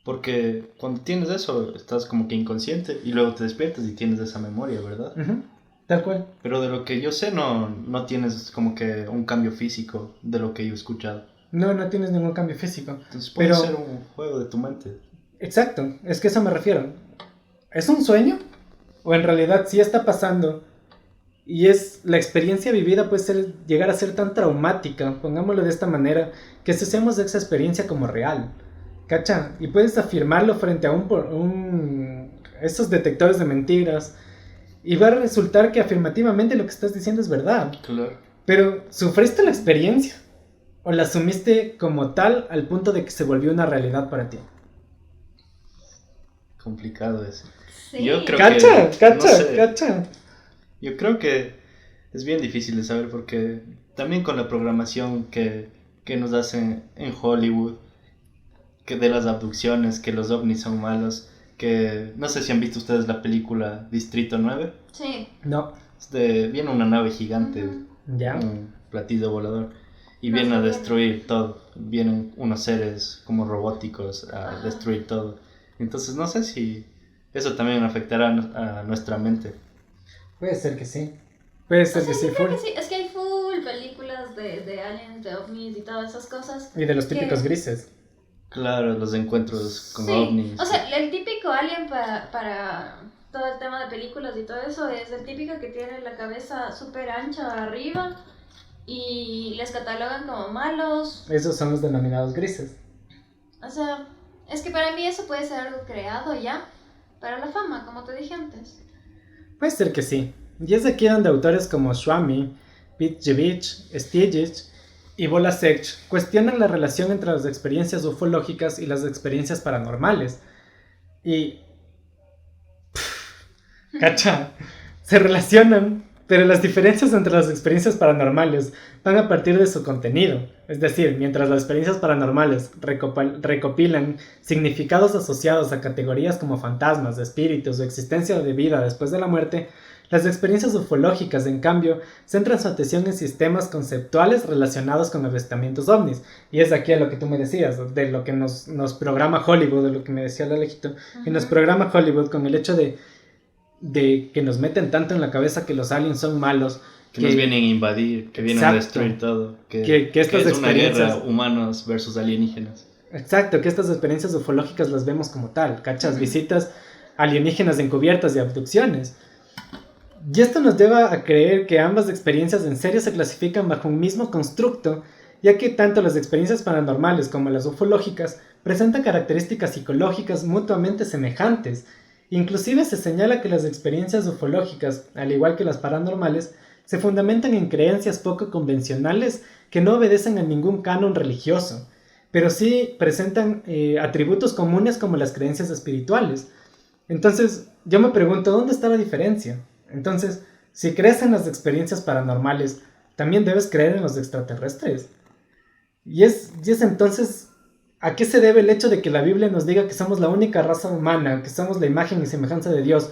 Porque cuando tienes eso, estás como que inconsciente y luego te despiertas y tienes esa memoria, ¿verdad? Ujú, tal cual. Pero de lo que yo sé, no tienes como que un cambio físico de lo que yo he escuchado. No tienes ningún cambio físico. Entonces puede Pero- ser un juego de tu mente. Exacto, es que a eso me refiero. ¿Es un sueño? ¿O en realidad sí está pasando? Y es la experiencia vivida puede llegar a ser tan traumática, pongámoslo de esta manera, que asociamos esa experiencia como real. ¿Cacha? Y puedes afirmarlo frente a esos detectores de mentiras y va a resultar que afirmativamente lo que estás diciendo es verdad. Claro. Pero, ¿sufriste la experiencia? ¿O la asumiste como tal al punto de que se volvió una realidad para ti? Complicado eso. Sí. Yo creo ¡Cacha! que- ¡Cacha! no sé. ¡Cacha! Yo creo que es bien difícil de saber porque también con la programación que nos hacen en Hollywood, que de las abducciones, que los ovnis son malos, que no sé si han visto ustedes la película Distrito 9. Sí. No, Viene una nave gigante, Ujú. ya. un platillo volador, y No viene a sabía. destruir todo. Vienen unos seres como robóticos a Ajá. destruir todo. Entonces no sé si eso también afectará a nuestra mente. Puede ser que sí. Puede O ser sea, que sí, yo creo full. que sí, es que hay full películas de aliens, de ovnis y todas esas cosas. Y de los típicos que- grises. Claro, los encuentros con Sí, ovnis. o sea, el típico alien para todo el tema de películas y todo eso es el típico que tiene la cabeza súper ancha arriba y les catalogan como malos. Esos son los denominados grises. O sea, Es que para mí eso puede ser algo creado ya para la fama, como te dije antes. Puede ser que sí. Y es aquí donde autores como Swami, Pitjevich, Stiglitz y Bolasech cuestionan la relación entre las experiencias ufológicas y las experiencias paranormales. Y... cacha, se relacionan, pero las diferencias entre las experiencias paranormales van a partir de su contenido. Es decir, mientras las experiencias paranormales recopilan significados asociados a categorías como fantasmas, espíritus o existencia de vida después de la muerte, las experiencias ufológicas, en cambio, centran su atención en sistemas conceptuales relacionados con avistamientos ovnis. Y es aquí a lo que tú me decías, de lo que nos programa Hollywood, de lo que me decía el Alejito, que nos programa Hollywood con el hecho de que nos meten tanto en la cabeza que los aliens son malos. Que nos vienen a invadir, que vienen a destruir todo. Que estas es una experiencias... guerra humanos versus alienígenas. Exacto, que estas experiencias ufológicas las vemos como tal, ¿cachas? Visitas alienígenas encubiertas y abducciones. Y esto nos lleva a creer que ambas experiencias en serio se clasifican bajo un mismo constructo, ya que tanto las experiencias paranormales como las ufológicas presentan características psicológicas mutuamente semejantes. Inclusive se señala que las experiencias ufológicas, al igual que las paranormales, se fundamentan en creencias poco convencionales que no obedecen a ningún canon religioso, pero sí presentan atributos comunes como las creencias espirituales. Entonces, yo me pregunto, ¿dónde está la diferencia? Entonces, si crees en las experiencias paranormales, ¿también debes creer en los extraterrestres? Y es entonces, ¿a qué se debe el hecho de que la Biblia nos diga que somos la única raza humana, que somos la imagen y semejanza de Dios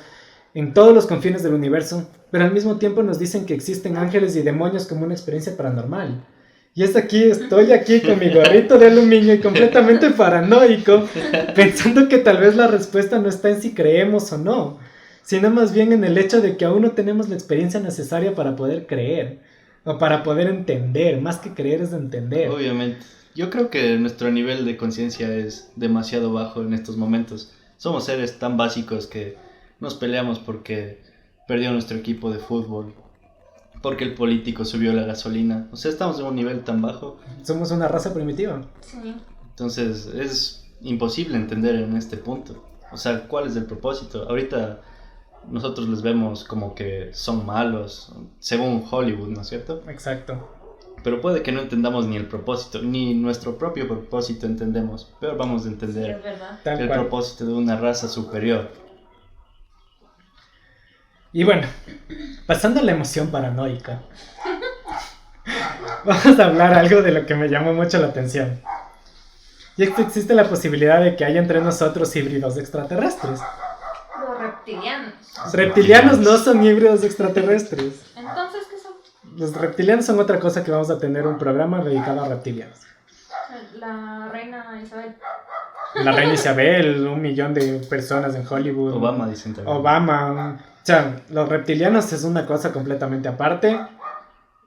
en todos los confines del universo, pero al mismo tiempo nos dicen que existen ángeles y demonios como una experiencia paranormal? Y estoy aquí con mi gorrito de aluminio y completamente paranoico, pensando que tal vez la respuesta no está en si creemos o no, sino más bien en el hecho de que aún no tenemos la experiencia necesaria para poder creer, o para poder entender, más que creer es entender. Obviamente. Yo creo que nuestro nivel de conciencia es demasiado bajo en estos momentos. Somos seres tan básicos que nos peleamos porque perdió nuestro equipo de fútbol, porque el político subió la gasolina. O sea, estamos en un nivel tan bajo. Somos una raza primitiva. Sí. Entonces es imposible entender en este punto. O sea, ¿cuál es el propósito? Ahorita nosotros les vemos como que son malos, según Hollywood, ¿no es cierto? Exacto. Pero puede que no entendamos ni el propósito, ni nuestro propio propósito entendemos. Pero vamos a Sí, entender es verdad. Tal el cual. propósito de una raza superior. Y bueno, pasando a la emoción paranoica, vamos a hablar algo de lo que me llamó mucho la atención. Y es que existe la posibilidad de que haya entre nosotros híbridos extraterrestres. Los reptilianos. Reptilianos no son híbridos extraterrestres. Entonces, ¿qué son? Los reptilianos son otra cosa que vamos a tener un programa dedicado a reptilianos. La reina Isabel. La reina Isabel, 1 millón de personas en Hollywood. Obama, dicen también. Obama. O sea, los reptilianos es una cosa completamente aparte.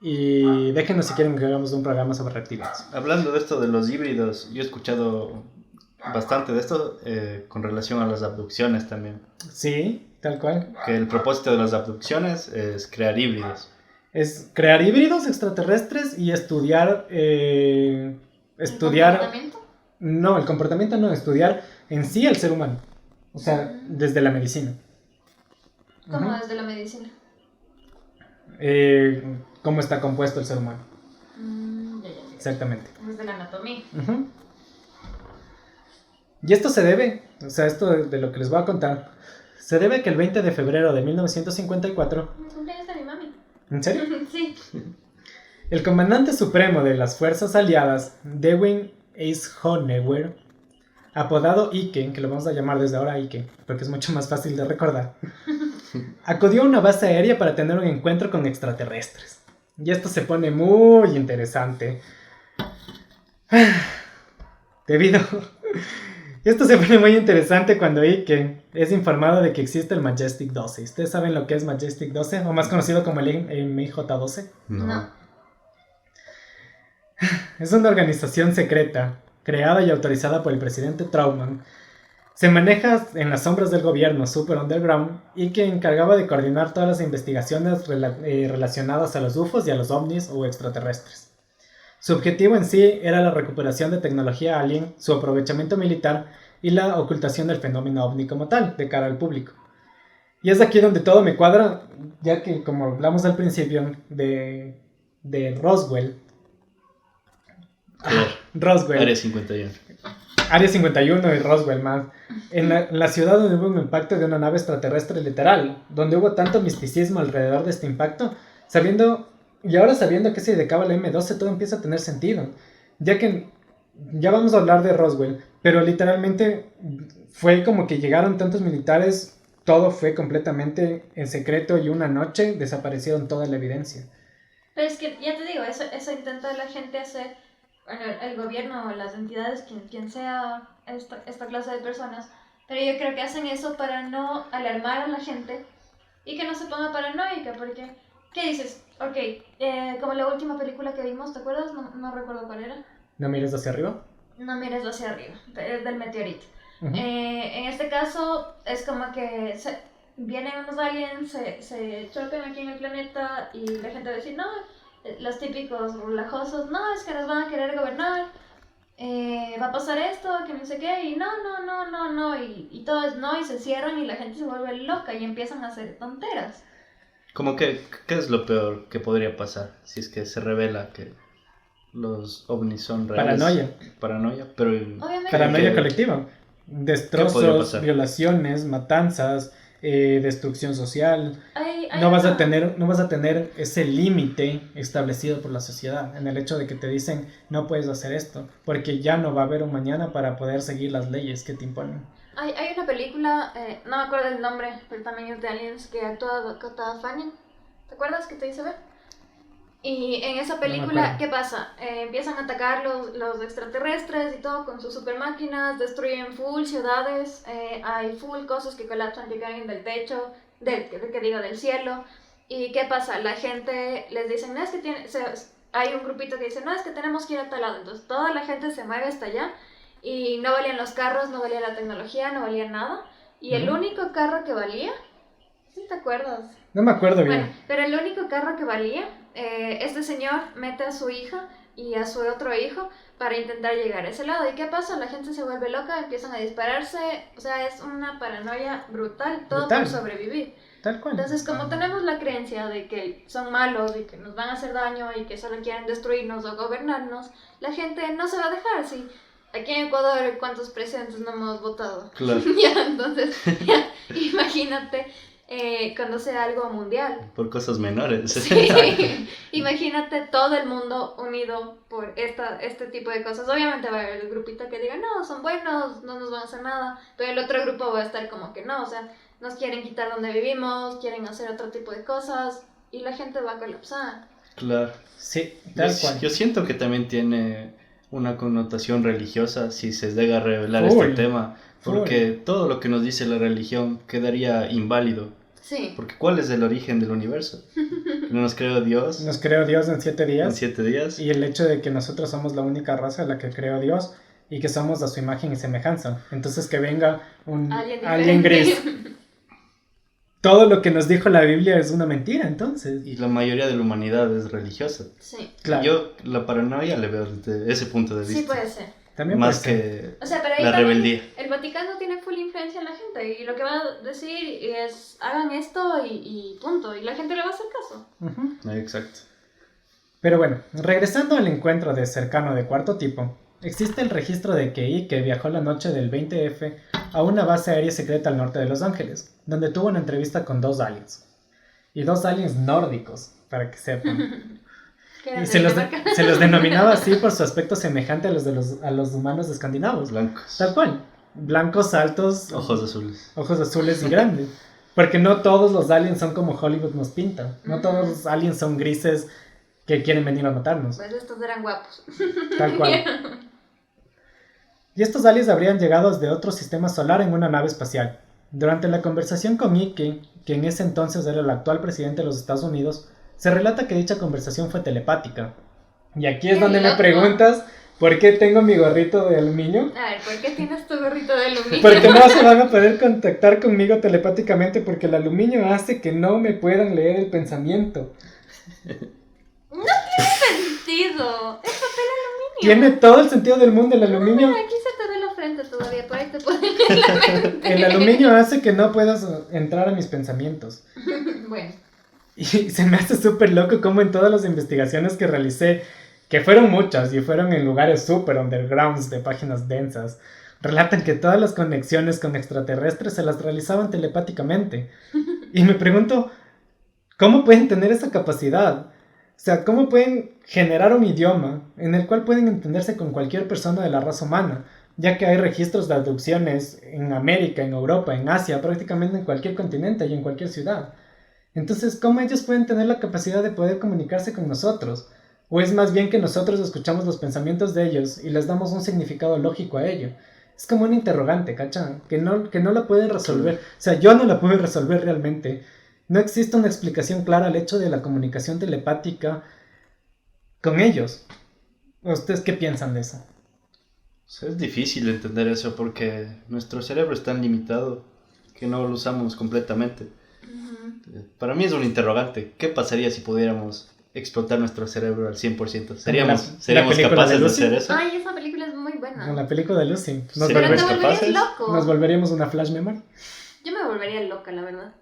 Y déjenos si quieren que hagamos un programa sobre reptilianos. Hablando de esto de los híbridos, yo he escuchado bastante de esto con relación a las abducciones también. Sí, tal cual. Que el propósito de las abducciones es crear híbridos. Es crear híbridos extraterrestres y estudiar... ¿El comportamiento? No, el comportamiento no, estudiar en sí al ser humano. O sea, desde la medicina. ¿Cómo Ujú. desde la medicina? Cómo está compuesto el ser humano. Ya. Exactamente. Desde la anatomía. Ujú. Y esto se debe, o sea, esto de lo que les voy a contar, se debe a que el 20 de febrero de 1954, El cumpleaños de mi mami. ¿en serio? Sí. El comandante supremo de las fuerzas aliadas, Dewey Eisenhower, apodado Ike, que lo vamos a llamar desde ahora Ike, porque es mucho más fácil de recordar, acudió a una base aérea para tener un encuentro con extraterrestres. Y esto se pone muy interesante. Esto se pone muy interesante cuando Ike es informado de que existe el Majestic 12. ¿Ustedes saben lo que es Majestic 12? O más conocido como el MJ-12. No. Es una organización secreta, creada y autorizada por el presidente Truman. Se maneja en las sombras del gobierno, super underground, y que encargaba de coordinar todas las investigaciones relacionadas a los UFOs y a los ovnis o extraterrestres. Su objetivo en sí era la recuperación de tecnología alien, su aprovechamiento militar y la ocultación del fenómeno ovni como tal, de cara al público. Y es aquí donde todo me cuadra, ya que como hablamos al principio de Roswell. Roswell. Área 51. Área 51 y Roswell más. En la ciudad donde hubo un impacto de una nave extraterrestre literal, donde hubo tanto misticismo alrededor de este impacto, sabiendo que se dedicaba la M12, todo empieza a tener sentido. Ya que ya vamos a hablar de Roswell, pero literalmente fue como que llegaron tantos militares, todo fue completamente en secreto y una noche desaparecieron toda la evidencia. Pero es que, ya te digo, eso intenta la gente hacer, bueno, el gobierno o las entidades, quien sea esta clase de personas, pero yo creo que hacen eso para no alarmar a la gente y que no se ponga paranoica, porque, ¿qué dices? Ok, como la última película que vimos, ¿te acuerdas? No recuerdo cuál era. ¿No mires hacia arriba? No mires hacia arriba, es del meteorito. Uh-huh. En este caso es como que vienen unos aliens, se chocan aquí en el planeta y la gente va a decir, no, los típicos relajosos, no, es que nos van a querer gobernar, va a pasar esto, que no sé qué, y no, y todo es no, y se cierran y la gente se vuelve loca y empiezan a hacer tonteras. Como que, ¿qué es lo peor que podría pasar si es que se revela que los ovnis son reales? Paranoia, pero... Obviamente. Paranoia colectiva. podría Destrozos, pasar? violaciones, matanzas, destrucción social. Hay No vas a tener ese límite establecido por la sociedad en el hecho de que te dicen no puedes hacer esto, porque ya no va a haber un mañana para poder seguir las leyes que te imponen. Hay una película, no me acuerdo el nombre, pero también es de aliens, que actúa Dakota Fanning. ¿Te acuerdas que te hice ver? Y en esa película, ¿qué pasa? Empiezan a atacar los extraterrestres y todo con sus super máquinas, destruyen full ciudades, hay full cosas que colapsan, que caen del techo, del cielo. ¿Y qué pasa? La gente les dice, no, es que hay un grupito que dice, no, es que tenemos que ir a tal lado. Entonces toda la gente se mueve hasta allá y no valían los carros, no valía la tecnología, no valía nada. Y el único carro que valía, ¿sí te acuerdas? No me acuerdo bien. Bueno, pero el único carro que valía, este señor mete a su hija y a su otro hijo para intentar llegar a ese lado. ¿Y qué pasa? La gente se vuelve loca, empiezan a dispararse, o sea, es una paranoia brutal, todo por sobrevivir. Tal cual. Entonces, como tenemos la creencia de que son malos y que nos van a hacer daño y que solo quieren destruirnos o gobernarnos, la gente no se va a dejar, ¿sí? Aquí en Ecuador, ¿cuántos presidentes no hemos votado? Claro. Ya, entonces, ya, imagínate cuando sea algo mundial. Por cosas menores. Sí. Imagínate todo el mundo unido por este tipo de cosas. Obviamente va a haber el grupito que diga, no, son buenos, no nos van a hacer nada. Pero el otro grupo va a estar como que no, o sea, nos quieren quitar donde vivimos, quieren hacer otro tipo de cosas y la gente va a colapsar. Claro. Sí, tal cual. Yo siento que también tiene una connotación religiosa si se llega a revelar este tema. Porque todo lo que nos dice la religión quedaría inválido. Sí. Porque ¿cuál es el origen del universo? ¿No nos creó Dios? Nos creó Dios en 7 días. En 7 días. Y el hecho de que nosotros somos la única raza a la que creó Dios y que somos a su imagen y semejanza. Entonces que venga un alien gris. Todo lo que nos dijo la Biblia es una mentira, entonces. Y la mayoría de la humanidad es religiosa. Sí. Claro. Yo la paranoia le veo desde ese punto de vista. Sí, puede ser. También más puede que o sea, pero ahí la rebeldía. El Vaticano tiene full influencia en la gente y lo que va a decir es hagan esto y punto. Y la gente le va a hacer caso. Uh-huh. Exacto. Pero bueno, regresando al encuentro de cercano de cuarto tipo, existe el registro de que viajó la noche del 20F a una base aérea secreta al norte de Los Ángeles, donde tuvo una entrevista con 2 aliens. Y 2 aliens nórdicos, para que sepan. Y se los denominaba así por su aspecto semejante a los humanos escandinavos. Blancos. Tal cual. Blancos, altos. Ojos azules. Ojos azules y grandes. Porque no todos los aliens son como Hollywood nos pinta. No todos los aliens son grises que quieren venir a matarnos. Pues estos eran guapos. Tal cual. Y estos aliens habrían llegado desde otro sistema solar en una nave espacial. Durante la conversación con Ike, que en ese entonces era el actual presidente de los Estados Unidos, se relata que dicha conversación fue telepática. Y aquí es donde me preguntas por qué tengo mi gorrito de aluminio. A ver, ¿por qué tienes tu gorrito de aluminio? Porque no se van a poder contactar conmigo telepáticamente porque el aluminio hace que no me puedan leer el pensamiento. No tiene sentido. Es papel aluminio. Tiene todo el sentido del mundo el aluminio. Mira, aquí se te ve la frente todavía, por ahí te puedo El aluminio hace que no puedas entrar a mis pensamientos. Bueno. Y se me hace súper loco como en todas las investigaciones que realicé, que fueron muchas y fueron en lugares súper undergrounds de páginas densas, relatan que todas las conexiones con extraterrestres se las realizaban telepáticamente. Y me pregunto, ¿cómo pueden tener esa capacidad? O sea, ¿cómo pueden generar un idioma en el cual pueden entenderse con cualquier persona de la raza humana? Ya que hay registros de abducciones en América, en Europa, en Asia, prácticamente en cualquier continente y en cualquier ciudad. Entonces, ¿cómo ellos pueden tener la capacidad de poder comunicarse con nosotros? ¿O es más bien que nosotros escuchamos los pensamientos de ellos y les damos un significado lógico a ello? Es como un interrogante, ¿cachan? Que no la pueden resolver. O sea, yo no la puedo resolver realmente. No existe una explicación clara al hecho de la comunicación telepática con ellos. ¿Ustedes qué piensan de eso? O sea, es difícil entender eso porque nuestro cerebro es tan limitado que no lo usamos completamente. Para mí es un interrogante. ¿Qué pasaría si pudiéramos explotar nuestro cerebro al 100%? ¿Seríamos capaces de hacer eso? Ay, esa película es muy buena. En la película de Lucy. Pero te volverías loco. ¿Nos volveríamos una flash memory? Yo me volvería loca, la verdad.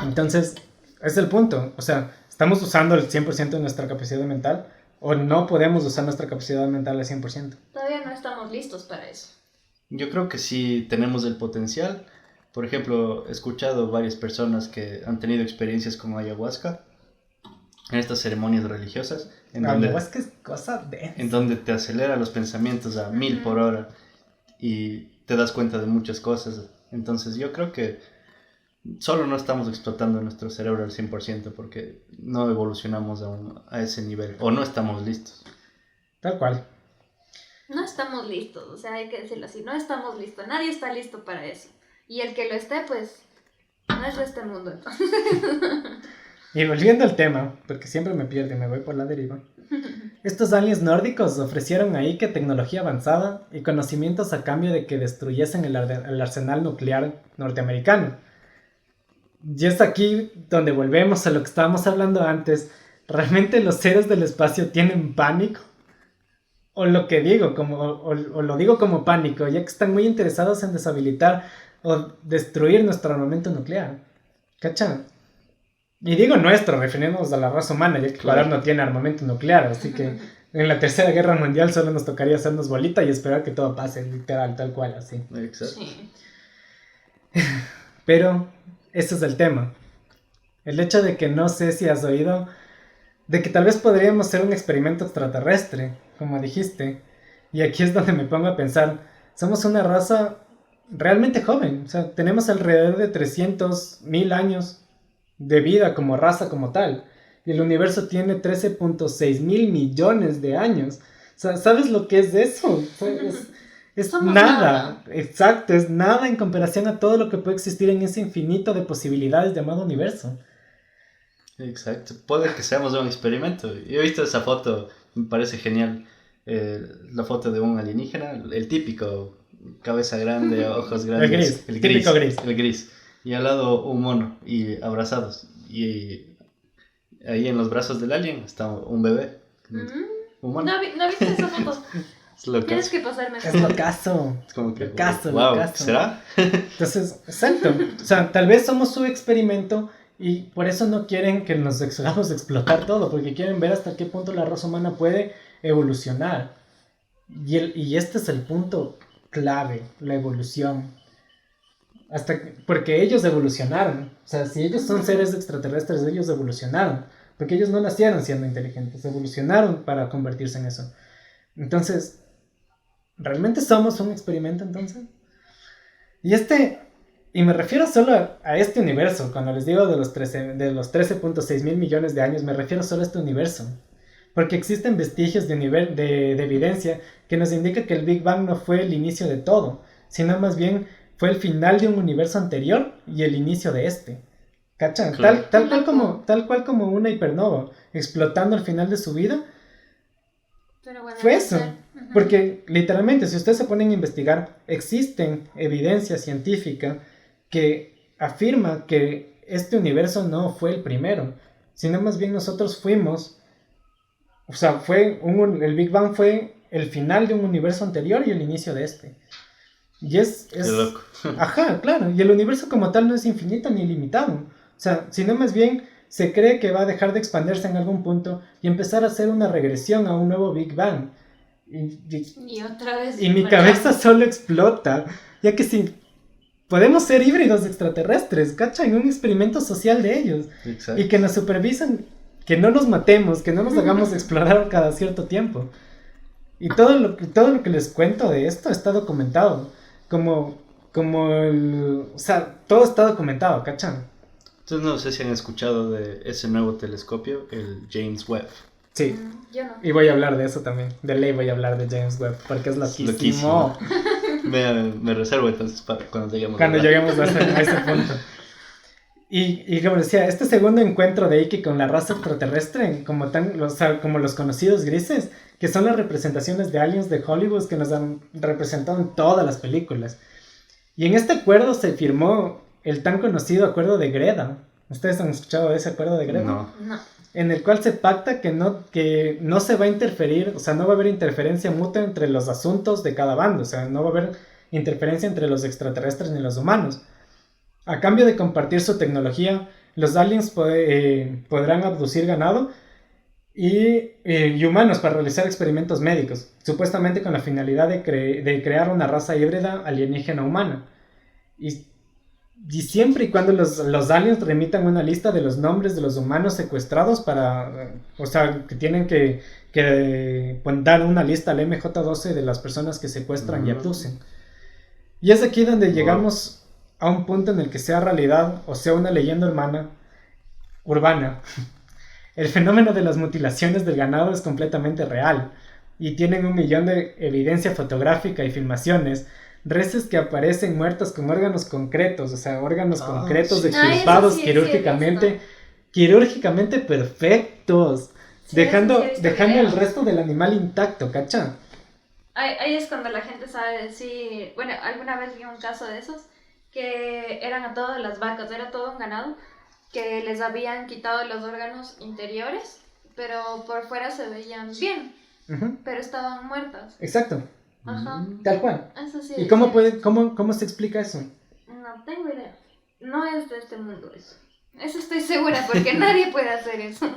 Entonces, es el punto. O sea, ¿estamos usando el 100% de nuestra capacidad mental? ¿O no podemos usar nuestra capacidad mental al 100%? Todavía no estamos listos para eso. Yo creo que sí tenemos el potencial. Por ejemplo, he escuchado varias personas que han tenido experiencias con ayahuasca en estas ceremonias religiosas Ayahuasca es cosa densa. en donde te acelera los pensamientos a 1000 por hora y te das cuenta de muchas cosas. Entonces yo creo que solo no estamos explotando nuestro cerebro al 100% porque no evolucionamos aún a ese nivel o no estamos listos. Tal cual. No estamos listos, o sea, hay que decirlo así. No estamos listos, nadie está listo para eso. Y el que lo esté, pues, no es de este mundo, entonces. Y volviendo al tema, porque siempre me pierdo y me voy por la deriva. Estos aliens nórdicos ofrecieron ahí que tecnología avanzada y conocimientos a cambio de que destruyesen el arsenal nuclear norteamericano. Y es aquí donde volvemos a lo que estábamos hablando antes. ¿Realmente los seres del espacio tienen pánico? O lo que digo, o lo digo como pánico, ya que están muy interesados en deshabilitar o destruir nuestro armamento nuclear. ¿Cachan? Y digo nuestro, refiriéndonos a la raza humana, ya que Ecuador no tiene armamento nuclear, así que en la Tercera Guerra Mundial solo nos tocaría hacernos bolita y esperar que todo pase, literal, tal cual, así. Exacto. Sí. Pero ese es el tema. El hecho de que no sé si has oído de que tal vez podríamos hacer un experimento extraterrestre, como dijiste. Y aquí es donde me pongo a pensar, somos una raza realmente joven, o sea, tenemos alrededor de 300.000 años de vida como raza como tal. Y el universo tiene 13.6 mil millones de años. O sea, ¿sabes lo que es eso? O sea, es nada. Exacto, es nada en comparación a todo lo que puede existir en ese infinito de posibilidades llamado universo. Exacto, puede que seamos un experimento. Yo he visto esa foto, me parece genial. La foto de un alienígena, el típico, cabeza grande, ojos grandes. El típico gris. El gris. Y al lado un mono, y abrazados. Y ahí en los brazos del alien está un bebé. Un mono. No viste esa foto. Es lo Tienes que que pasarme esa Es foto. locazo. es como que, Locazo, wow, locazo. ¿será? Entonces, exacto. O sea, tal vez somos su experimento y por eso no quieren que nos hagamos explotar todo, porque quieren ver hasta qué punto la raza humana puede evolucionar. Y este es el punto clave, la evolución. Porque ellos evolucionaron. O sea, si ellos son seres extraterrestres, ellos evolucionaron. Porque ellos no nacieron siendo inteligentes, evolucionaron para convertirse en eso. Entonces, ¿realmente somos un experimento entonces? Y me refiero solo a este universo. Cuando les digo de los 13.6 mil millones de años, me refiero solo a este universo. Porque existen vestigios de evidencia que nos indica que el Big Bang no fue el inicio de todo, sino más bien fue el final de un universo anterior y el inicio de este. ¿Cachan? Claro. Tal cual como una hipernova, explotando al final de su vida. Pero bueno, Fue no eso. sé. Porque literalmente, si ustedes se ponen a investigar, existen evidencia científica que afirma que este universo no fue el primero, sino más bien nosotros fuimos. O sea, el Big Bang fue el final de un universo anterior y el inicio de este. Y es... Qué loco. Ajá, claro. Y el universo como tal no es infinito ni ilimitado. O sea, sino más bien se cree que va a dejar de expandirse en algún punto y empezar a hacer una regresión a un nuevo Big Bang. Y otra vez. Y mi ¿verdad? cabeza solo explota, ya que si podemos ser híbridos extraterrestres, ¿cacha? En un experimento social de ellos. Exacto. Y que nos supervisan, que no nos matemos, que no nos hagamos explorar cada cierto tiempo. Y todo lo que les cuento de esto está documentado. O sea, todo está documentado, ¿cachan? Entonces no sé si han escuchado de ese nuevo telescopio, el James Webb. Sí. Yo no. Y voy a hablar de eso también. De ley voy a hablar de James Webb, porque es loquísimo. Me reservo entonces para cuando lleguemos. Cuando lleguemos a ese punto. Y como decía, este segundo encuentro de Iki con la raza extraterrestre, como los conocidos grises, que son las representaciones de aliens de Hollywood que nos han representado en todas las películas. Y en este acuerdo se firmó el tan conocido acuerdo de Greda. ¿Ustedes han escuchado de ese acuerdo de Greda? No. En el cual se pacta que no se va a interferir, o sea, no va a haber interferencia mutua entre los asuntos de cada bando, o sea, no va a haber interferencia entre los extraterrestres ni los humanos. A cambio de compartir su tecnología, los aliens podrán abducir ganado y humanos para realizar experimentos médicos, supuestamente con la finalidad de crear una raza híbrida alienígena humana. Y siempre y cuando los aliens remitan una lista de los nombres de los humanos secuestrados o sea, que tienen que dar una lista al MJ-12 de las personas que secuestran y abducen. Y es aquí donde llegamos a un punto en el que sea realidad o sea una leyenda urbana. El fenómeno de las mutilaciones del ganado es completamente real y tienen 1 millón de evidencia fotográfica y filmaciones. Reses que aparecen muertas con órganos concretos, o sea, órganos concretos extirpados quirúrgicamente perfectos, Sí, dejando eso sí he visto el videos. resto del animal intacto, ¿cacha? Ahí es cuando la gente sabe decir, bueno, alguna vez vi un caso de esos, que eran a todas las vacas, era todo un ganado, que les habían quitado los órganos interiores, pero por fuera se veían bien, Uh-huh. pero estaban muertas. Exacto, Ajá, tal cual. eso sí. ¿Y cómo sí. cómo se explica eso? No tengo idea. No es de este mundo eso. Eso estoy segura, porque nadie puede hacer eso.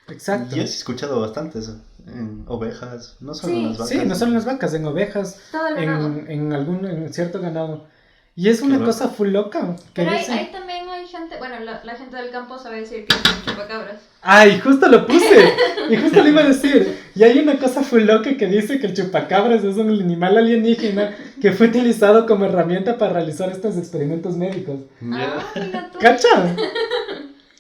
Exacto. Yo he escuchado bastante eso. En ovejas, no solo Sí. en las vacas. Sí, no solo en las vacas, en ovejas, Todo el ganado. en cierto ganado. Y es una Qué loco. cosa full loca. Que Pero dice... ahí también hay gente, bueno, la gente del campo sabe decir que es un chupacabras. Ay, justo lo puse. Y justo lo iba a decir. Y hay una cosa full loca que dice que el chupacabras es un animal alienígena que fue utilizado como herramienta para realizar estos experimentos médicos. Ya. Ah, mira tú. ¿Cacha?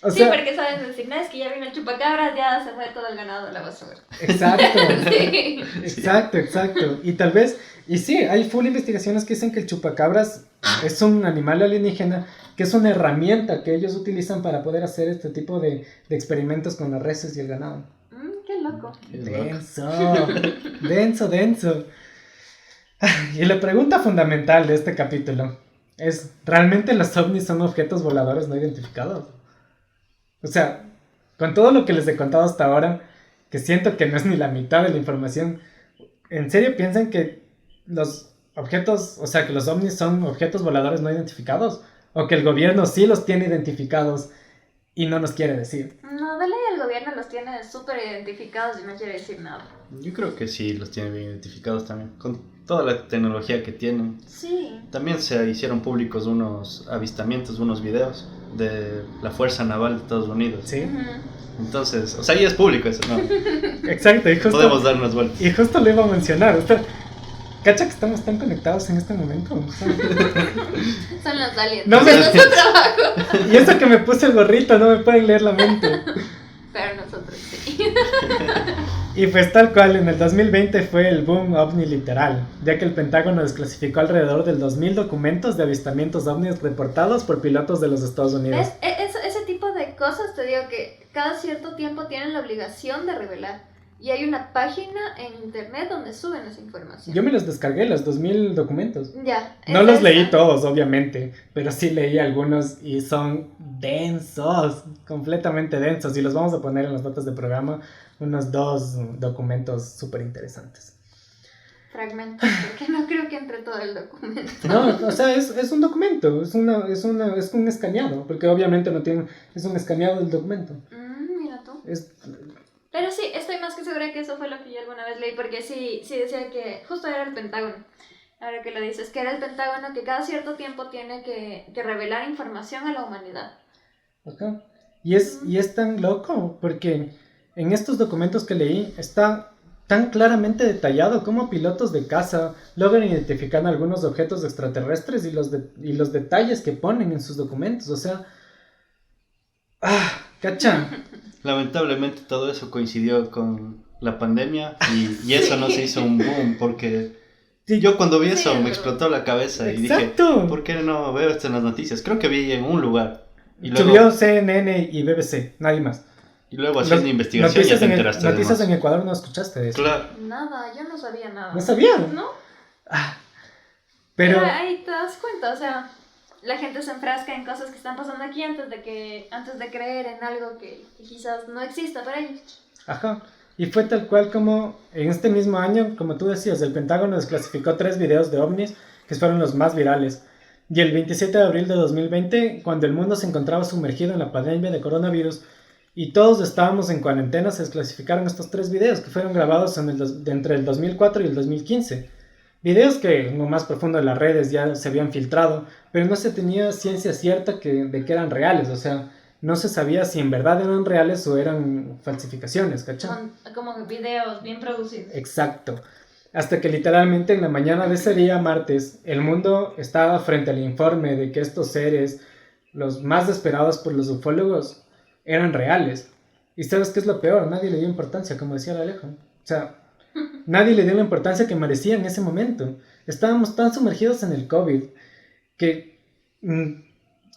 O Sí, sea, porque saben decir, no, es que ya vino el chupacabras, ya se fue todo el ganado a la basura. exacto. Sí. Exacto. Y tal vez, y sí, hay full investigaciones que dicen que el chupacabras es un animal alienígena, que es una herramienta que ellos utilizan para poder hacer este tipo de experimentos con las reses y el ganado. Qué loco. Qué loco. Denso. Y la pregunta fundamental de este capítulo es, ¿realmente los ovnis son objetos voladores no identificados? O sea, con todo lo que les he contado hasta ahora, que siento que no es ni la mitad de la información, ¿en serio piensan que los objetos, o sea, que los ovnis son objetos voladores no identificados? ¿O que el gobierno sí los tiene identificados y no nos quiere decir? No, de ley el gobierno los tiene súper identificados y no quiere decir nada. Yo creo que sí los tiene bien identificados también. Con toda la tecnología que tienen. Sí. También se hicieron públicos unos avistamientos, unos videos de la Fuerza Naval de Estados Unidos. Sí, Entonces, o sea, ya es público eso, ¿no? exacto. Podemos darnos vueltas. Y justo lo iba a mencionar. ¿Cacha que estamos tan conectados en este momento? O sea, Son los aliens. No No, me- nuestro trabajo. y eso que me puse el gorrito, no me pueden leer la mente. Pero nosotros sí. Y pues tal cual, en el 2020 fue el boom ovni literal, ya que el Pentágono desclasificó alrededor del 2000 documentos de avistamientos ovnis reportados por pilotos de los Estados Unidos. Ese tipo de cosas te digo que cada cierto tiempo tienen la obligación de revelar. Y hay una página en internet donde suben esa información. Yo me los descargué, los 2000 documentos. Ya. No es los esa. leí todos, obviamente, pero sí leí algunos y son densos, completamente densos. Y los vamos a poner en las notas de programa, unos 2 documentos súper interesantes. fragmentos, porque no creo que entre todo el documento. No, o sea, es un documento, es un escaneado, porque obviamente no tiene, es un escaneado del documento. Mira tú. Es, Pero sí, estoy más que segura que eso fue lo que yo alguna vez leí, porque sí decía que justo era el Pentágono. Ahora que lo dices, que era el Pentágono que cada cierto tiempo tiene que revelar información a la humanidad. Ajá. Y es tan loco, porque en estos documentos que leí está tan claramente detallado cómo pilotos de caza logran identificar algunos objetos extraterrestres y los detalles que ponen en sus documentos. O sea, ¿cacha? Lamentablemente todo eso coincidió con la pandemia y eso no se hizo un boom porque yo cuando vi eso me explotó la cabeza y Exacto. dije, ¿por qué no veo esto en las noticias? Creo que vi en un lugar. Y Subió luego, CNN y BBC, nadie más. y luego haciendo investigación ya te enteraste de Noticias más. en Ecuador no escuchaste de eso. Claro. Nada, yo no sabía nada. ¿No sabían? ¿No? Pero Ahí te das cuenta, o sea, la gente se enfrasca en cosas que están pasando aquí antes de creer en algo que quizás no exista para ellos. ajá. Y fue tal cual como en este mismo año, como tú decías, el Pentágono desclasificó 3 videos de ovnis que fueron los más virales. Y el 27 de abril de 2020, cuando el mundo se encontraba sumergido en la pandemia de coronavirus y todos estábamos en cuarentena, se desclasificaron estos 3 videos que fueron grabados entre el 2004 y el 2015. Videos que en lo más profundo de las redes ya se habían filtrado, pero no se tenía ciencia cierta de que eran reales, o sea, no se sabía si en verdad eran reales o eran falsificaciones, ¿cachai? Como videos bien producidos. Exacto. Hasta que literalmente en la mañana de ese día, martes, el mundo estaba frente al informe de que estos seres, los más esperados por los ufólogos, eran reales. ¿Y sabes qué es lo peor? Nadie le dio importancia, como decía el Alejo. O sea, nadie le dio la importancia que merecía en ese momento. Estábamos tan sumergidos en el COVID que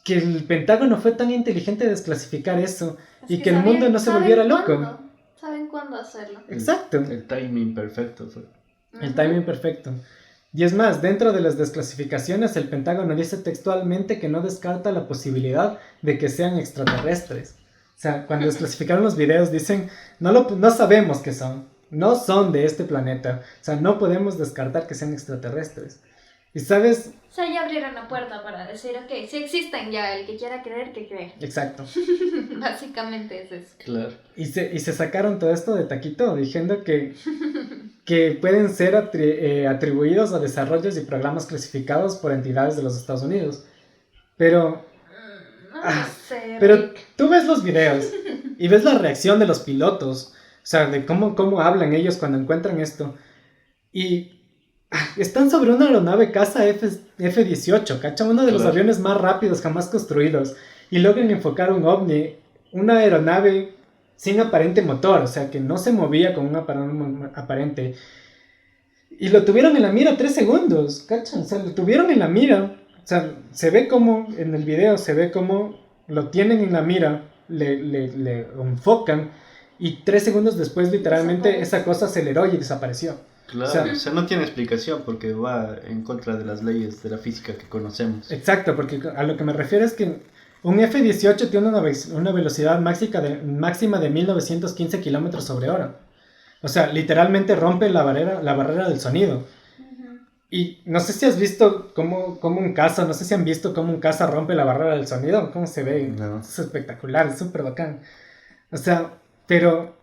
el Pentágono fue tan inteligente de desclasificar eso y que el mundo no se volviera loco. Saben cuándo hacerlo. Exacto. El timing perfecto fue. El timing perfecto. Y es más, dentro de las desclasificaciones, el Pentágono dice textualmente que no descarta la posibilidad de que sean extraterrestres. O sea, cuando desclasificaron los videos dicen, no sabemos qué son, no son de este planeta. O sea, no podemos descartar que sean extraterrestres. Y sabes... O sea, ya abrieron la puerta para decir, ok, si existen ya, el que quiera creer, que cree. Exacto. Básicamente es eso. Claro. Y se sacaron todo esto de taquito diciendo que pueden ser atribuidos a desarrollos y programas clasificados por entidades de los Estados Unidos. Pero... No sé, pero Rick. tú ves los videos y ves la reacción de los pilotos. O sea, de cómo hablan ellos cuando encuentran esto. Y... están sobre una aeronave caza F-18, ¿cacha? Uno de los Claro. aviones más rápidos jamás construidos. Y logran enfocar un ovni, una aeronave sin aparente motor, o sea, que no se movía con un aparente. Y lo tuvieron en la mira 3 segundos, ¿cacha? O sea, lo tuvieron en la mira. O sea, se ve como, en el video, se ve como lo tienen en la mira, le enfocan. Y 3 segundos después, literalmente, esa cosa aceleró y desapareció. Claro, O o sea, sea, no tiene explicación porque va en contra de las leyes de la física que conocemos. Exacto, porque a lo que me refiero es que un F-18 tiene una velocidad máxima de 1915 kilómetros sobre hora. O sea, literalmente rompe la barrera del sonido. Y no sé si has visto cómo un caza, no sé si han visto cómo un caza rompe la barrera del sonido, cómo se ve. No. Es espectacular, es súper bacán. O sea, pero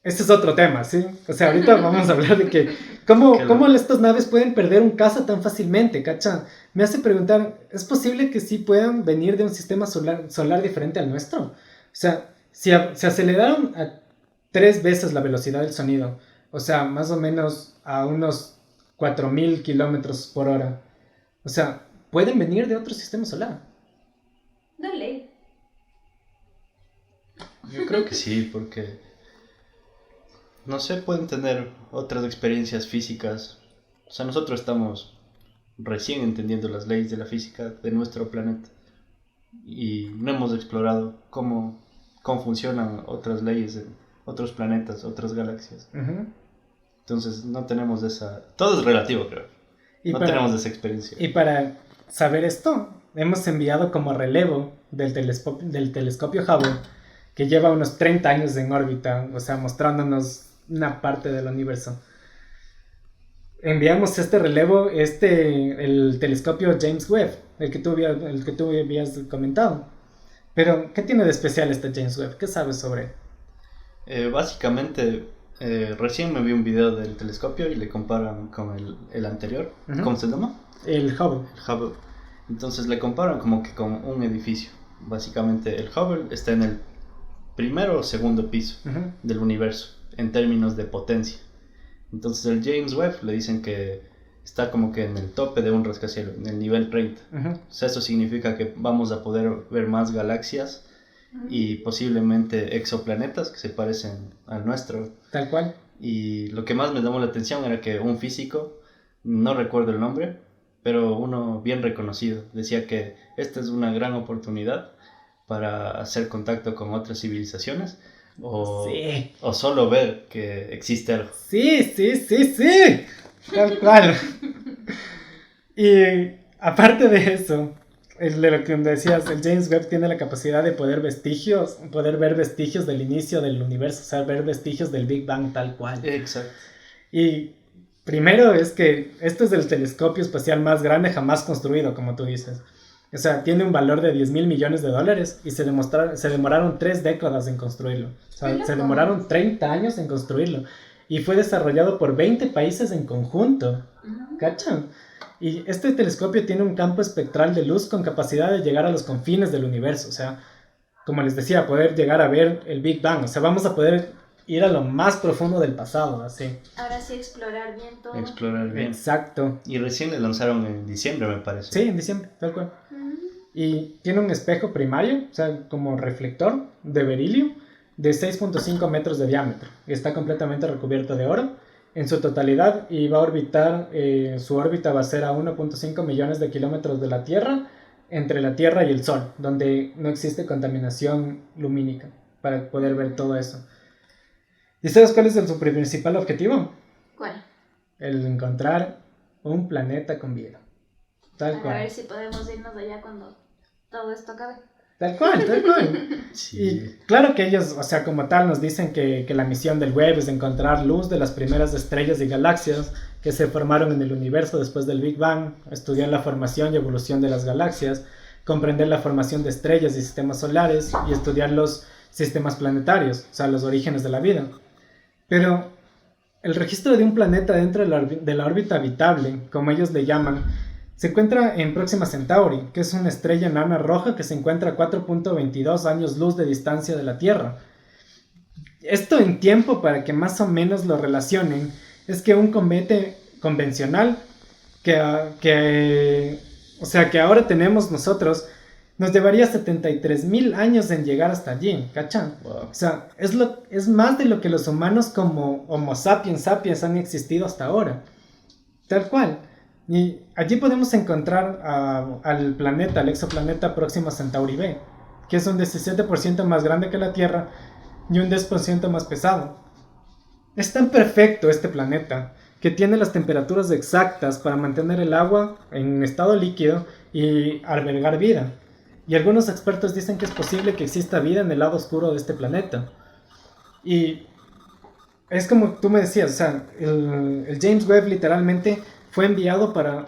este es otro tema, ¿sí? O sea, ahorita vamos a hablar de que cómo estas naves pueden perder un caza tan fácilmente, ¿cacha? Me hace preguntar, ¿es posible que sí puedan venir de un sistema solar diferente al nuestro? O sea, se aceleraron a 3 veces la velocidad del sonido, o sea, más o menos a unos 4000 kilómetros por hora. O sea, pueden venir de otro sistema solar. De ley. Yo creo que sí, porque no sé, pueden tener otras experiencias físicas. O sea, nosotros estamos recién entendiendo las leyes de la física de nuestro planeta y no hemos explorado cómo funcionan otras leyes en otros planetas, otras galaxias. Uh-huh. Entonces no tenemos esa... Todo es relativo, creo. No tenemos esa experiencia. Y para saber esto, hemos enviado como relevo del telescopio Hubble, que lleva unos 30 años en órbita, o sea, mostrándonos una parte del universo. enviamos este relevo, el telescopio James Webb, el que tú habías comentado. Pero, ¿qué tiene de especial este James Webb? ¿Qué sabes sobre él? Básicamente, recién me vi un video del telescopio y le comparan con el anterior. Ujú. ¿Cómo se llama? El Hubble. El Hubble. Entonces le comparan como que con un edificio. Básicamente el Hubble está en el primero o segundo piso Ujú. del universo en términos de potencia. Entonces el James Webb le dicen que está como que en el tope de un rascacielos, en el nivel 30. Ujú. O sea, eso significa que vamos a poder ver más galaxias y posiblemente exoplanetas que se parecen al nuestro. Tal cual. Y lo que más me llamó la atención era que un físico, no recuerdo el nombre, pero uno bien reconocido, decía que esta es una gran oportunidad para hacer contacto con otras civilizaciones o, Sí. o solo ver que existe algo. Sí. Tal cual. Y aparte de eso, de lo que decías, el James Webb tiene la capacidad de poder ver vestigios del inicio del universo, o sea, ver vestigios del Big Bang tal cual. Exacto. Y primero es que este es el telescopio espacial más grande jamás construido, como tú dices. O sea, tiene un valor de $10,000 millones y se demoraron 3 décadas en construirlo. O ¡Qué sea, loco! se demoraron 30 años en construirlo. Y fue desarrollado por 20 países en conjunto. ¿Cachan? Y este telescopio tiene un campo espectral de luz con capacidad de llegar a los confines del universo. O sea, como les decía, poder llegar a ver el Big Bang. O sea, vamos a poder ir a lo más profundo del pasado, así. Ahora sí explorar bien todo. Explorar bien. Exacto. Y recién le lanzaron en diciembre, me parece. Sí, en diciembre, tal cual. Y tiene un espejo primario, o sea, como reflector de berilio, de 6.5 metros de diámetro. Y está completamente recubierto de oro en su totalidad y va a orbitar, su órbita va a ser a 1.5 millones de kilómetros de la Tierra, entre la Tierra y el Sol, donde no existe contaminación lumínica para poder ver todo eso. ¿Y sabes cuál es su principal objetivo? ¿Cuál? El encontrar un planeta con vida. Tal A cual. ver si podemos irnos allá cuando todo esto acabe. Tal cual, tal cual. Sí. Y claro que ellos, o sea, como tal, nos dicen que la misión del Webb es encontrar luz de las primeras estrellas y galaxias que se formaron en el universo después del Big Bang, estudiar la formación y evolución de las galaxias, comprender la formación de estrellas y sistemas solares y estudiar los sistemas planetarios, o sea, los orígenes de la vida. Pero el registro de un planeta dentro de la órbita habitable, como ellos le llaman, se encuentra en Próxima Centauri, que es una estrella enana roja que se encuentra a 4.22 años luz de distancia de la Tierra. Esto en tiempo, para que más o menos lo relacionen, es que un cometa convencional que ahora tenemos nosotros, nos llevaría 73,000 años en llegar hasta allí, ¿cachan? Wow. O sea, es más de lo que los humanos como Homo sapiens han existido hasta ahora. Tal cual. Y allí podemos encontrar al planeta, al exoplaneta Próxima Centauri B, que es un 17% más grande que la Tierra y un 10% más pesado. Es tan perfecto este planeta que tiene las temperaturas exactas para mantener el agua en estado líquido y albergar vida. Y algunos expertos dicen que es posible que exista vida en el lado oscuro de este planeta. Y es como tú me decías, o sea, el James Webb literalmente fue enviado para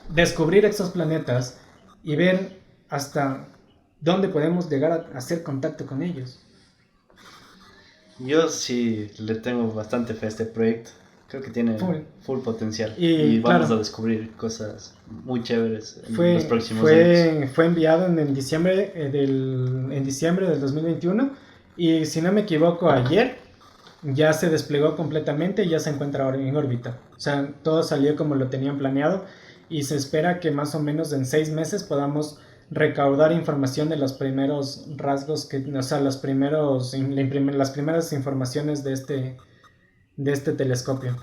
descubrir exoplanetas y ver hasta dónde podemos llegar a hacer contacto con ellos. Yo sí le tengo bastante fe a este proyecto. Creo que tiene full potencial. Y vamos claro, a descubrir cosas muy chéveres en los próximos años. Fue enviado en diciembre del 2021 y si no me equivoco ayer ya se desplegó completamente y ya se encuentra ahora en órbita. O sea, todo salió como lo tenían planeado y se espera que más o menos en 6 meses podamos recaudar información de los primeros rasgos, o sea, las primeras informaciones de este telescopio.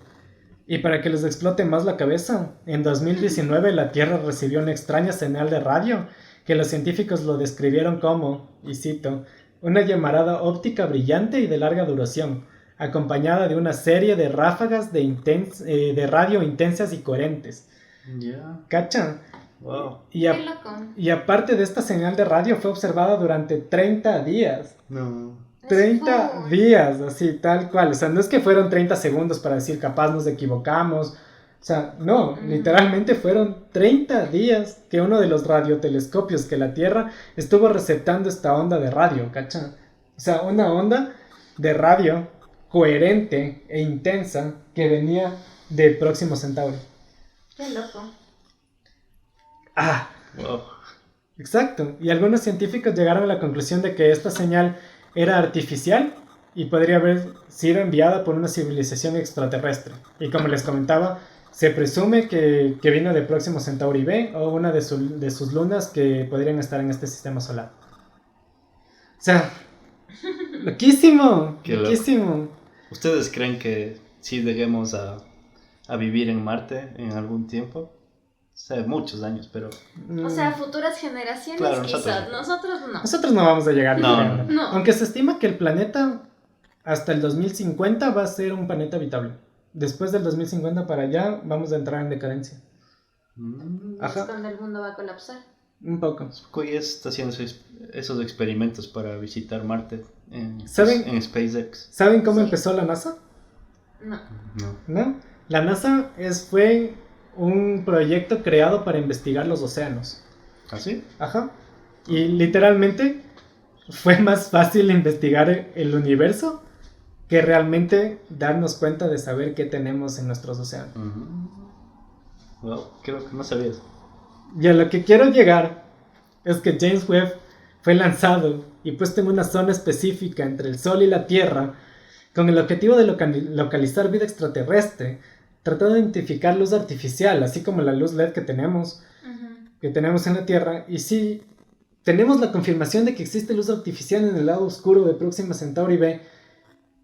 Y para que les explote más la cabeza, en 2019 la Tierra recibió una extraña señal de radio que los científicos lo describieron como, y cito, una llamarada óptica brillante y de larga duración, acompañada de una serie de ráfagas de radio intensas y coherentes. Ya. ¿Cachan? Wow. Qué loco. Y aparte de esta señal de radio fue observada durante 30 días. No. 30 días, así, tal cual. O sea, no es que fueron 30 segundos para decir capaz nos equivocamos. O O sea, no, literalmente fueron 30 días que uno de los radiotelescopios que la Tierra estuvo receptando esta onda de radio, ¿cacha? O sea, una onda de radio coherente e intensa que venía de Próximo Centauri. Qué loco. Ah, Wow. exacto. Y algunos científicos llegaron a la conclusión de que esta señal era artificial y podría haber sido enviada por una civilización extraterrestre. Y como les comentaba, se presume que vino de Próximo Centauri B o una de sus lunas que podrían estar en este sistema solar. O sea, loquísimo, Qué loco. loquísimo. ¿Ustedes creen que sí lleguemos a vivir en Marte en algún tiempo? O sea, muchos años, pero... O sea, futuras generaciones Claro, quizás. nosotros Nosotros no. Nosotros no vamos a llegar. No, creo. no. Aunque se estima que el planeta hasta el 2050 va a ser un planeta habitable. Después del 2050 para allá vamos a entrar en decadencia. Ajá. Es cuando el mundo va a colapsar. Un poco. Koei está haciendo esos experimentos para visitar Marte en ¿Saben? SpaceX. ¿Saben cómo Sí. empezó la NASA? No. No. ¿No? La NASA fue un proyecto creado para investigar los océanos. ¿Así? Ajá. Y literalmente fue más fácil investigar el universo que realmente darnos cuenta de saber qué tenemos en nuestros océanos. Wow, creo que no sabías. Y a lo que quiero llegar es que James Webb fue lanzado y puesto en una zona específica entre el Sol y la Tierra con el objetivo de localizar vida extraterrestre, tratando de identificar luz artificial, así como la luz LED que tenemos en la Tierra. Y sí, tenemos la confirmación de que existe luz artificial en el lado oscuro de Próxima Centauri B.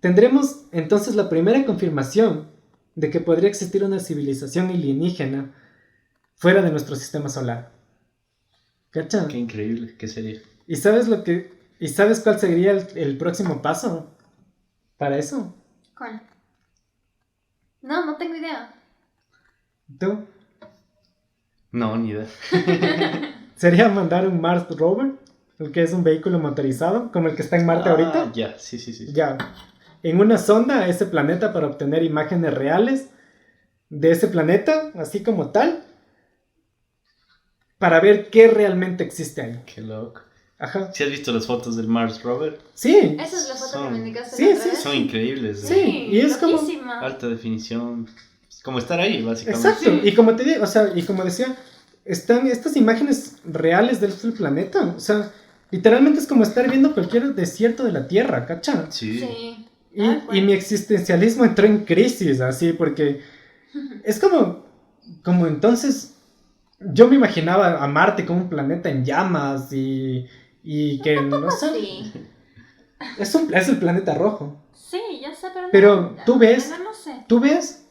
Tendremos entonces la primera confirmación de que podría existir una civilización alienígena fuera de nuestro sistema solar. ¿Cacha? Qué increíble, ¿qué sería? ¿Y sabes cuál sería el próximo paso para eso? ¿Cuál? No, no tengo idea. ¿Tú? No, ni idea. Sería mandar un Mars Rover, el que es un vehículo motorizado, como el que está en Marte ahorita. Ya, sí. Ya. En una sonda a ese planeta para obtener imágenes reales de ese planeta, así como tal, para ver qué realmente existe ahí. Qué loco. Ajá. ¿Sí has visto las fotos del Mars Rover? Sí. Esa es la foto Son- que me indicaste sí, la otra sí, vez. Son increíbles. Sí, y es como- loquísima. Alta definición. Es como estar ahí, básicamente. Exacto. Y como te digo, o sea, y como decía, están estas imágenes reales del planeta. O sea, literalmente es como estar viendo cualquier desierto de la Tierra, ¿cacha? Sí. Sí. Y mi existencialismo entró en crisis, así, porque es como entonces, yo me imaginaba a Marte como un planeta en llamas y que, no sé, Sí. es el planeta rojo. Sí, ya sé, Pero tú ves- Bueno, no sé. Tú ves,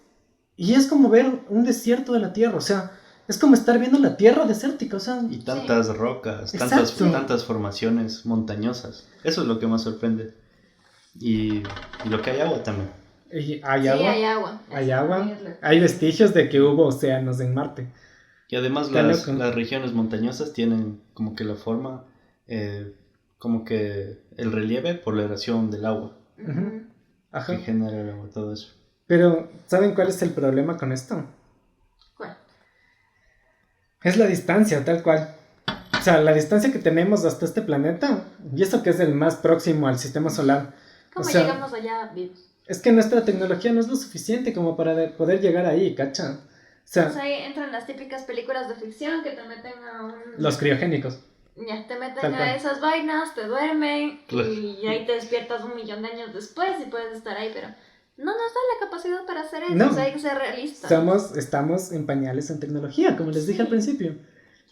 y es como ver un desierto de la Tierra, o sea, es como estar viendo la Tierra desértica, o sea, Y tantas rocas, Exacto. tantas formaciones montañosas. Eso es lo que más sorprende. Y lo que hay agua también. y hay Sí, agua, hay agua. hay Eso agua, también es lo que- hay vestigios de que hubo océanos en Marte. Y además Está las loco. regiones montañosas tienen como que la forma, como que el relieve por la erosión del agua Ujú. Ajá. que genera el agua, todo eso. Pero, ¿saben cuál es el problema con esto? ¿Cuál? Es la distancia, tal cual. O sea, la distancia que tenemos hasta este planeta, y eso que es el más próximo al sistema solar. ¿Cómo O sea, llegamos allá vivos? es que nuestra tecnología no es lo suficiente como para poder llegar ahí, ¿cacha? O sea, Pues ahí entran las típicas películas de ficción que te meten a un... los criogénicos. Ya, te meten Tal cual. a esas vainas, te duermen Claro. y ahí te despiertas 1.000.000 de años después y puedes estar ahí, pero no nos da la capacidad para hacer eso, No. o sea, hay que ser realistas. Estamos en pañales en tecnología, como les dije Sí. al principio.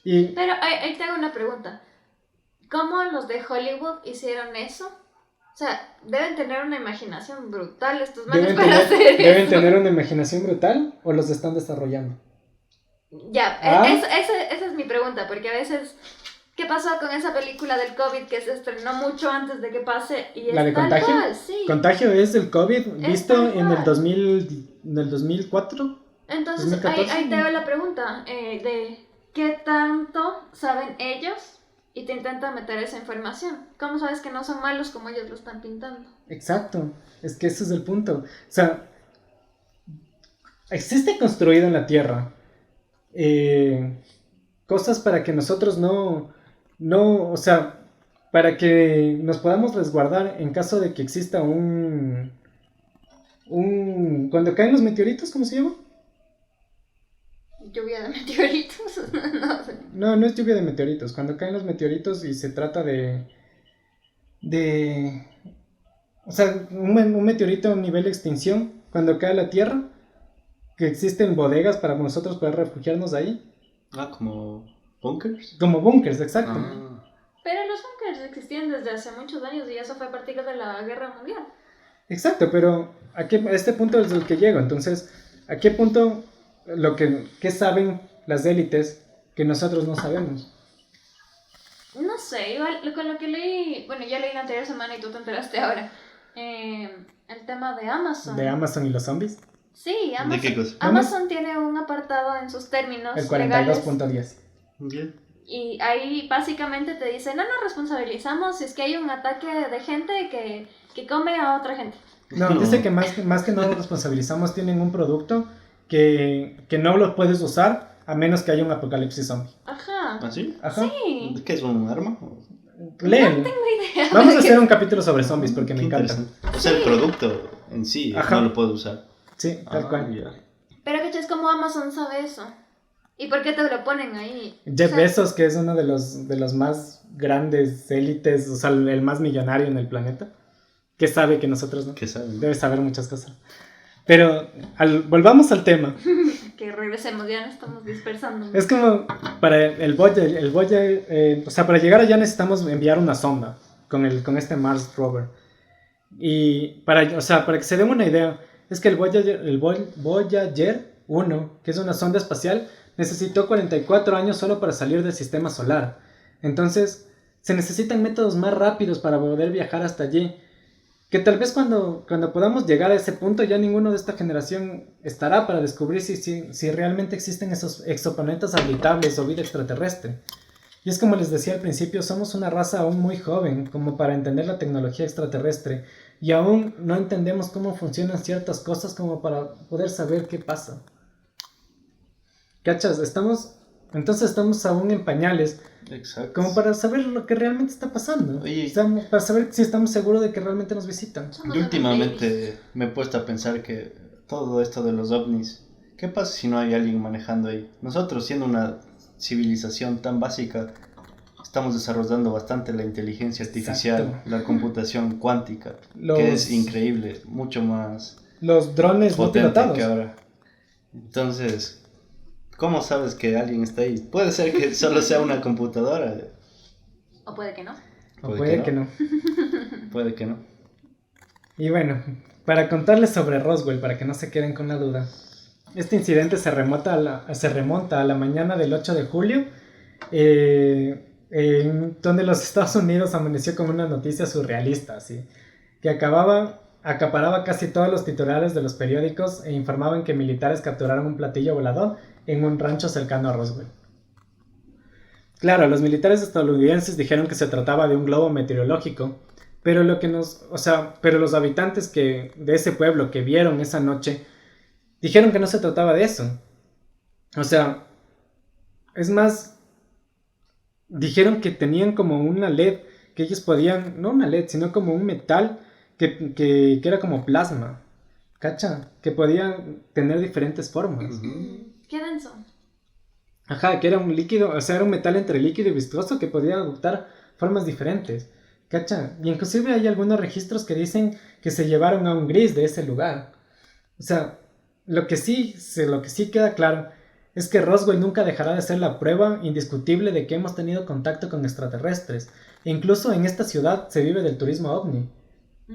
Y Pero ahí te hago una pregunta. ¿Cómo los de Hollywood hicieron eso? O sea, deben tener una imaginación brutal estos manes para hacer deben eso. tener una imaginación brutal o los están desarrollando. Ya, Ah. esa es mi pregunta, porque a veces, ¿qué pasó con esa película del COVID que se estrenó mucho antes de que pase? Y es ¿La de tal Contagio? cual, sí. Contagio es el COVID visto tal en el cual. 2004. Entonces, 2014. ahí te hago la pregunta de qué tanto saben ellos y te intentan meter esa información. ¿Cómo sabes que no son malos como ellos lo están pintando? Exacto, es que ese es el punto. O sea, existe construido en la Tierra cosas para que nosotros no, o sea, para que nos podamos resguardar en caso de que exista cuando caen los meteoritos, ¿cómo se llama? Lluvia de meteoritos. No sé. No es lluvia de meteoritos. Cuando caen los meteoritos y se trata o sea, un meteorito a nivel de extinción, cuando cae a la Tierra, que existen bodegas para nosotros poder refugiarnos ahí. Como bunkers. Como bunkers, exacto. Pero los bunkers existían desde hace muchos años y eso fue a partir de la Guerra Mundial. Exacto, pero a este punto es el que llego. Entonces, ¿a qué punto qué saben las élites que nosotros no sabemos? No sé, igual con lo que leí, bueno, ya leí la anterior semana y tú te enteraste ahora. El tema de Amazon. ¿De Amazon y los zombies? Sí, ¿De qué cosa? Amazon tiene un apartado en sus términos El legales 42.10. Yeah. y ahí básicamente te dice, no nos responsabilizamos si es que hay un ataque de gente que come a otra gente. No, dice que más que no nos responsabilizamos, tienen un producto que no lo puedes usar a menos que haya un apocalipsis zombie. Ajá. ¿Ah, sí? Ajá. Sí. ¿Qué es un arma? Léelo. No tengo idea. Vamos a hacer un capítulo sobre zombies porque me Qué encanta. interesante. O sea, el producto en sí Ajá. no lo puedo usar. Sí, tal cual. Ya. Pero que es como Amazon sabe eso. ¿Y por qué te lo ponen ahí? Jeff O sea, Bezos, que es uno de los más grandes élites, o sea, el más millonario en el planeta, que sabe que nosotros no. ¿Qué saben? Debe saber muchas cosas. Pero volvamos al tema. que regresemos, ya nos estamos dispersando. Es como para el Voyager, o sea, para llegar allá necesitamos enviar una sonda con este Mars Rover. Y para que se den una idea, es que el Voyager 1, que es una sonda espacial, necesitó 44 años solo para salir del sistema solar. Entonces, se necesitan métodos más rápidos para poder viajar hasta allí. Que tal vez cuando podamos llegar a ese punto ya ninguno de esta generación estará para descubrir si realmente existen esos exoplanetas habitables o vida extraterrestre. Y es como les decía al principio, somos una raza aún muy joven como para entender la tecnología extraterrestre y aún no entendemos cómo funcionan ciertas cosas como para poder saber qué pasa. ¿Cachas? Entonces estamos aún en pañales. Exacto. Como para saber lo que realmente está pasando. Oye. Para saber si estamos seguros de que realmente nos visitan. Yo últimamente me he puesto a pensar que todo esto de los ovnis, ¿qué pasa si no hay alguien manejando ahí? Nosotros, siendo una civilización tan básica, estamos desarrollando bastante la inteligencia artificial, Exacto. la computación cuántica, que es increíble, mucho más Los drones no potente pilotados. que ahora. Entonces, ¿cómo sabes que alguien está ahí? Puede ser que solo sea una computadora. O puede que no. O puede que no. Puede que no. Y bueno, para contarles sobre Roswell, para que no se queden con la duda. Este incidente se remonta a la mañana del 8 de julio, donde los Estados Unidos amaneció con una noticia surrealista, así, que acaparaba casi todos los titulares de los periódicos e informaban que militares capturaron un platillo volador en un rancho cercano a Roswell. Claro, los militares estadounidenses dijeron que se trataba de un globo meteorológico, pero pero los habitantes de ese pueblo que vieron esa noche dijeron que no se trataba de eso. O sea, es más, dijeron que tenían como una LED que ellos podían, no una LED, sino como un metal que era como plasma, ¿cacha? Que podían tener diferentes formas. Qué denso. Ajá, que era un líquido, o sea, era un metal entre líquido y viscoso que podía adoptar formas diferentes, ¿cacha? Y inclusive hay algunos registros que dicen que se llevaron a un gris de ese lugar. O sea, lo que sí queda claro es que Roswell nunca dejará de ser la prueba indiscutible de que hemos tenido contacto con extraterrestres. E incluso en esta ciudad se vive del turismo ovni.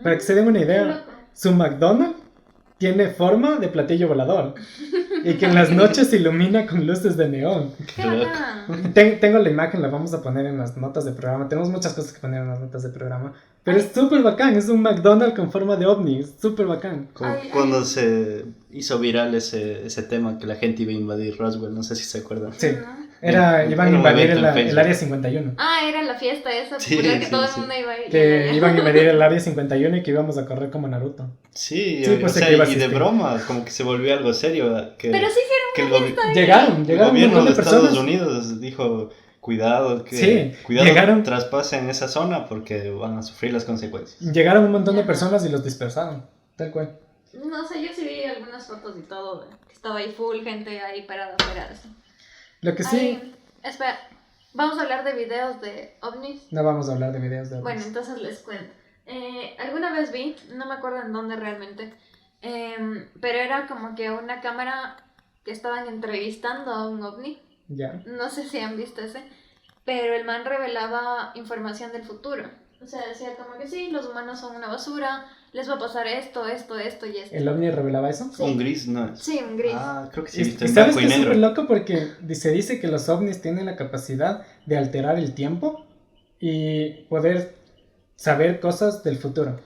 Para que se den una idea, su McDonald's tiene forma de platillo volador y que en las noches se ilumina con luces de neón. Qué bacán. Tengo la imagen, la vamos a poner en las notas de programa. Tenemos muchas cosas que poner en las notas de programa. Pero es súper bacán, es un McDonald's con forma de ovni, es súper bacán. Como cuando se hizo viral ese tema que la gente iba a invadir Roswell, no sé si se acuerdan. Sí. Iban a un invadir evento en el Facebook. área 51. Ah, era la fiesta esa Sí, popular que sí, todo sí. el mundo iba a ir. Que iban a invadir el área 51 y que íbamos a correr como Naruto. Sí, Sí, pues, o sea, que iba a y de asistir. broma, como que se volvió algo serio. Que, Pero sí que el, gobi- Llegaron el un gobierno montón de de Estados personas. Unidos dijo, cuidado, Sí, cuidado, llegaron. traspasen esa zona porque van a sufrir las consecuencias. Llegaron un montón de Ajá. personas y los dispersaron. Tal cual. No sé, yo sí vi algunas fotos y todo. Que estaba ahí full gente ahí parada afuera. Así. Lo que sí. Ay, espera, vamos a hablar de videos de ovnis. No vamos a hablar de videos de Bueno, ovnis. entonces les cuento. Alguna vez vi, no me acuerdo en dónde realmente, pero era como que una cámara que estaban entrevistando a un ovni. Ya. No sé si han visto ese, pero el man revelaba información del futuro. O sea, decía como que sí, los humanos son una basura, les va a pasar esto, esto, esto y esto. ¿El ovni revelaba eso? Sí. Un gris, ¿no? Sí, un gris. Ah, creo que sí, Y viste en sabes blanco que y es súper negro. loco porque se dice que los ovnis tienen la capacidad de alterar el tiempo y poder saber cosas del futuro.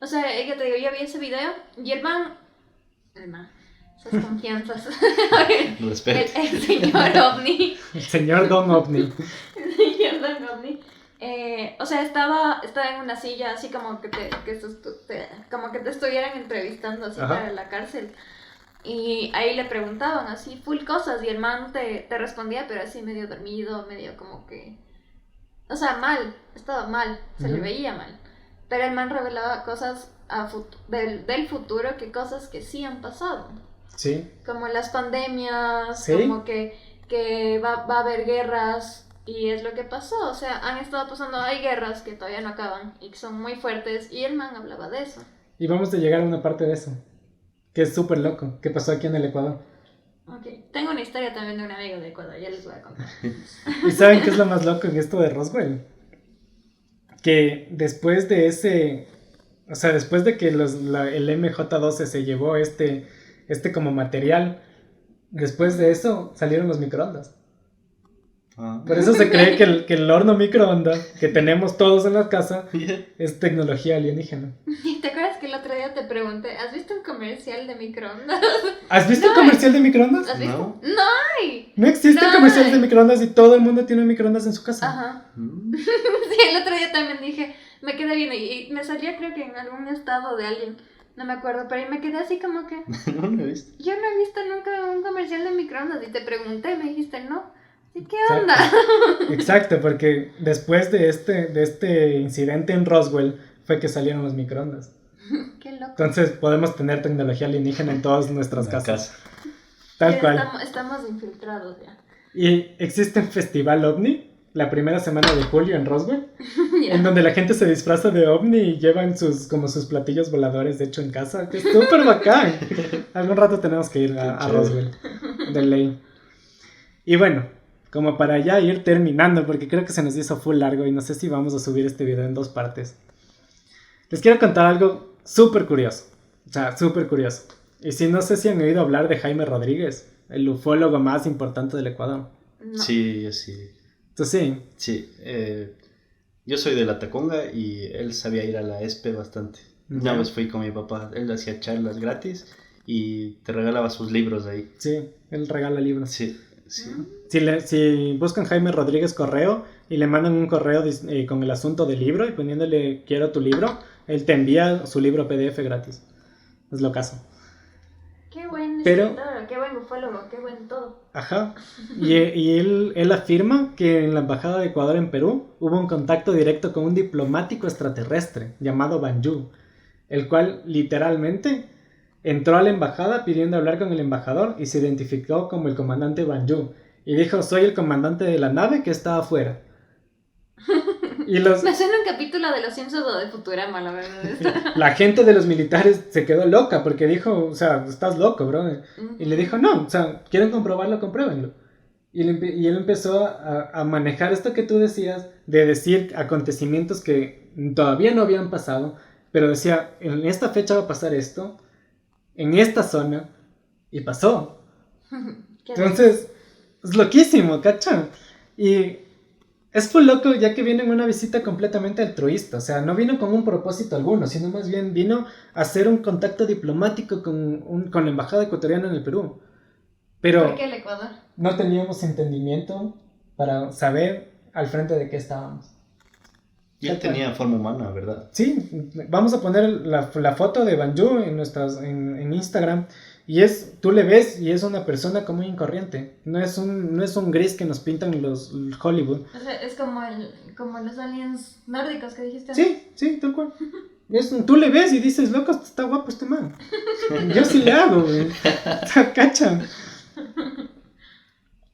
O sea, ya te digo, yo vi ese video y el man, esas confianzas. Respeto. El señor ovni. El señor Don OVNI. El señor Don ovni. O sea, estaba en una silla así como que como que te estuvieran entrevistando así Ajá. para la cárcel. Y ahí le preguntaban así full cosas y el man te respondía, pero así medio dormido, medio como que... O sea, mal, estaba mal, se le Ujú. veía mal. Pero el man revelaba cosas del futuro, que cosas que sí han pasado. Sí. Como las pandemias, ¿Sí? como que va a haber guerras, y es lo que pasó. O sea, han estado pasando, hay guerras que todavía no acaban y que son muy fuertes, y el man hablaba de eso. Y vamos a llegar a una parte de eso. Que es súper loco. Que pasó aquí en el Ecuador. Ok, tengo una historia también de un amigo de Ecuador, ya les voy a contar. ¿Y saben qué es lo más loco en esto de Roswell? Que después de ese... O sea, después de que el MJ-12 se llevó este como material, después de eso salieron los microondas. Ah. Por eso se cree que el horno microondas que tenemos todos en la casa es tecnología alienígena. ¿Te acuerdas que el otro día te pregunté, ¿has visto un comercial de microondas? ¿Has visto No, comercial de microondas? ¿Has visto? No. ¡No hay! No existen No. comerciales de microondas y todo el mundo tiene microondas en su casa. Ajá. Mm. Sí, el otro día también dije, me quedé viendo y me salía creo que en algún estado de alguien, no me acuerdo, pero me quedé así como que, No lo he visto. yo no he visto nunca un comercial de microondas y te pregunté, me dijiste no. ¿Y qué Exacto. onda? Exacto, porque después de este incidente en Roswell fue que salieron los microondas. Qué loco. Entonces podemos tener tecnología alienígena en todas nuestras La casas. casa. Tal Ya cual. Estamos infiltrados ya. Y existe un festival OVNI la primera semana de julio en Roswell, Ya. en donde la gente se disfraza de OVNI y llevan sus platillos voladores de hecho en casa, que es súper bacán. Algún rato tenemos que ir a Qué chévere. Roswell, de ley. Y bueno, como para ya ir terminando, porque creo que se nos hizo full largo y no sé si vamos a subir este video en 2 partes. Les quiero contar algo súper curioso, o sea, súper curioso. Y si no sé si han oído hablar de Jaime Rodríguez, el ufólogo más importante del Ecuador. No. Sí, yo sí. Entonces sí, Sí. Yo soy de La Tacunga y él sabía ir a la ESPE bastante. Ya. Una vez fui con mi papá, él hacía charlas gratis y te regalaba sus libros ahí. sí, él regala libros. Sí, sí. Si buscan Jaime Rodríguez Correo y le mandan un correo con el asunto del libro y poniéndole quiero tu libro, él te envía su libro PDF gratis. Es lo caso. Qué buen Pero- escritor, qué buen ufólogo, qué buen todo. Ajá. Y él afirma que en la Embajada de Ecuador en Perú hubo un contacto directo con un diplomático extraterrestre llamado Banju, el cual literalmente entró a la embajada pidiendo hablar con el embajador y se identificó como el comandante Banju. Y dijo, soy el comandante de la nave que está afuera. Y Me suena un capítulo de Los Simpsons o de Futurama, la verdad. la gente de los militares se quedó loca porque dijo, o sea, estás loco, bro. Y le dijo, no, o sea, quieren comprobarlo, compruébenlo. Y él empezó a manejar esto que tú decías, de decir acontecimientos que todavía no habían pasado, pero decía, en esta fecha va a pasar esto, en esta zona, y pasó. Qué Entonces, es loquísimo, ¿cacha? Y es full loco ya que viene en una visita completamente altruista, o sea, no vino con un propósito alguno, sino más bien vino a hacer un contacto diplomático con la embajada ecuatoriana en el Perú. Pero ¿Por qué el Ecuador? no teníamos entendimiento para saber al frente de qué estábamos. Y él tenía forma humana, ¿verdad? Sí, vamos a poner la foto de Banju en Instagram. Y tú le ves y es una persona común y corriente. No es un gris que nos pintan los Hollywood. O sea, es como los aliens nórdicos que dijiste. Sí, tal cual. Tú le ves y dices, loco, está guapo este man. Yo sí le hago, güey. Cacha.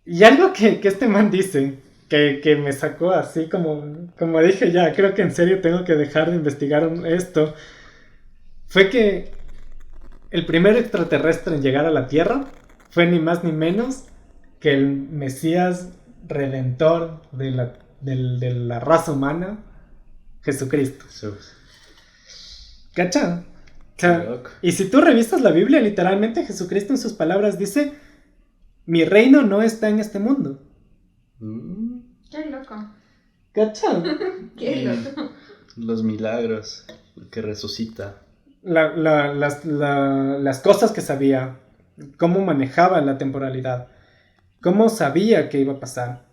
Y algo que este man dice, que me sacó así como dije, ya, creo que en serio tengo que dejar de investigar esto, fue que el primer extraterrestre en llegar a la Tierra fue ni más ni menos que el Mesías redentor de la raza humana, Jesucristo. ¿Cacha? O sea, y si tú revisas la Biblia, literalmente Jesucristo en sus palabras dice: mi reino no está en este mundo. Qué loco. ¿Cacha? Qué loco. Los milagros, lo que resucita. Las cosas que sabía, cómo manejaba la temporalidad, cómo sabía que iba a pasar.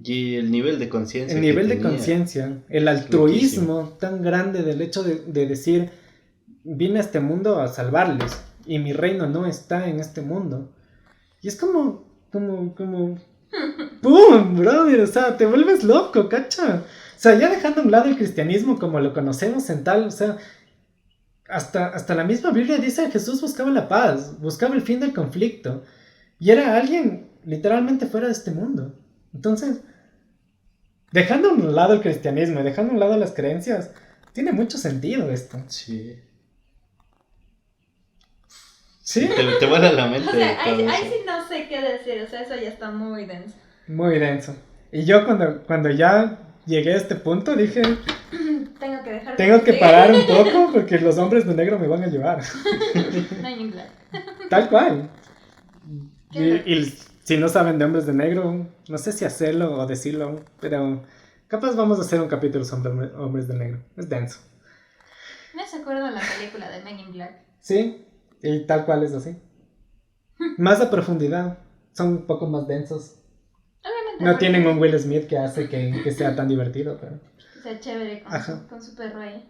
Y el nivel de conciencia. El nivel de conciencia, el altruismo tan grande del hecho de decir: vine a este mundo a salvarles y mi reino no está en este mundo. Y es como ¡pum! Brother, o sea, te vuelves loco, cacha. O sea, ya dejando a un lado el cristianismo como lo conocemos en tal, o sea, hasta la misma Biblia dice que Jesús buscaba la paz, buscaba el fin del conflicto, y era alguien literalmente fuera de este mundo. Entonces, dejando a un lado el cristianismo, dejando a un lado las creencias, tiene mucho sentido esto. Sí. ¿Sí? Te vuela la mente. O sea, ahí todo sí eso. no sé qué decir, o sea, eso ya está muy denso. Muy denso. Y yo cuando ya llegué a este punto dije: tengo que parar un poco porque los hombres de negro me van a llevar. Men in Black. Tal cual. Qué Y si no saben de hombres de negro, no sé si hacerlo o decirlo, pero capaz vamos a hacer un capítulo sobre hombres de negro. Es denso. Me acuerdo de la película de Men in Black. Sí, y tal cual es así. Más a profundidad. Son un poco más densos. Obviamente. No porque tienen un Will Smith que hace que sea tan divertido, pero... O sea, chévere con su perro ahí.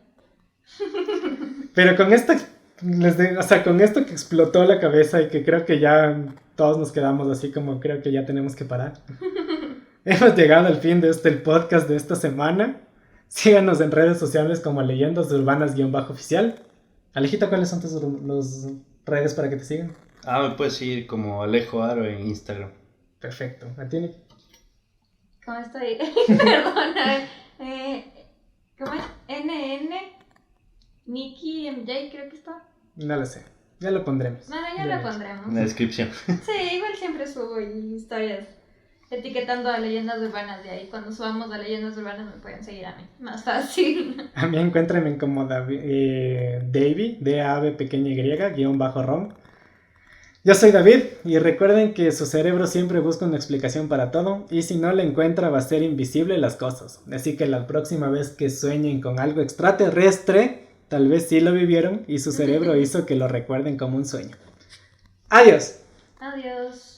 Pero con esta, con esto que explotó la cabeza y que creo que ya todos nos quedamos así como creo que ya tenemos que parar. Hemos llegado al fin de el podcast de esta semana. Síganos en redes sociales como Leyendas Urbanas_oficial. Alejito, ¿cuáles son tus redes para que te sigan? Me puedes seguir como Alejo Aro en Instagram. Perfecto. ¿A ti, Nick? ¿Cómo estoy? Perdona. ¿Cómo es? NN Nikki MJ creo que está. No lo sé. Ya lo pondremos. Bueno, ya lo pondremos. En la descripción. Sí, igual siempre subo historias etiquetando a Leyendas Urbanas de ahí. Cuando subamos a Leyendas Urbanas me pueden seguir a mí. Más fácil. A mí encuéntrenme como Davy, D-A-V-Y_rom. Yo soy David y recuerden que su cerebro siempre busca una explicación para todo y si no la encuentra va a ser invisible las cosas. Así que la próxima vez que sueñen con algo extraterrestre, tal vez sí lo vivieron y su cerebro hizo que lo recuerden como un sueño. ¡Adiós! Adiós.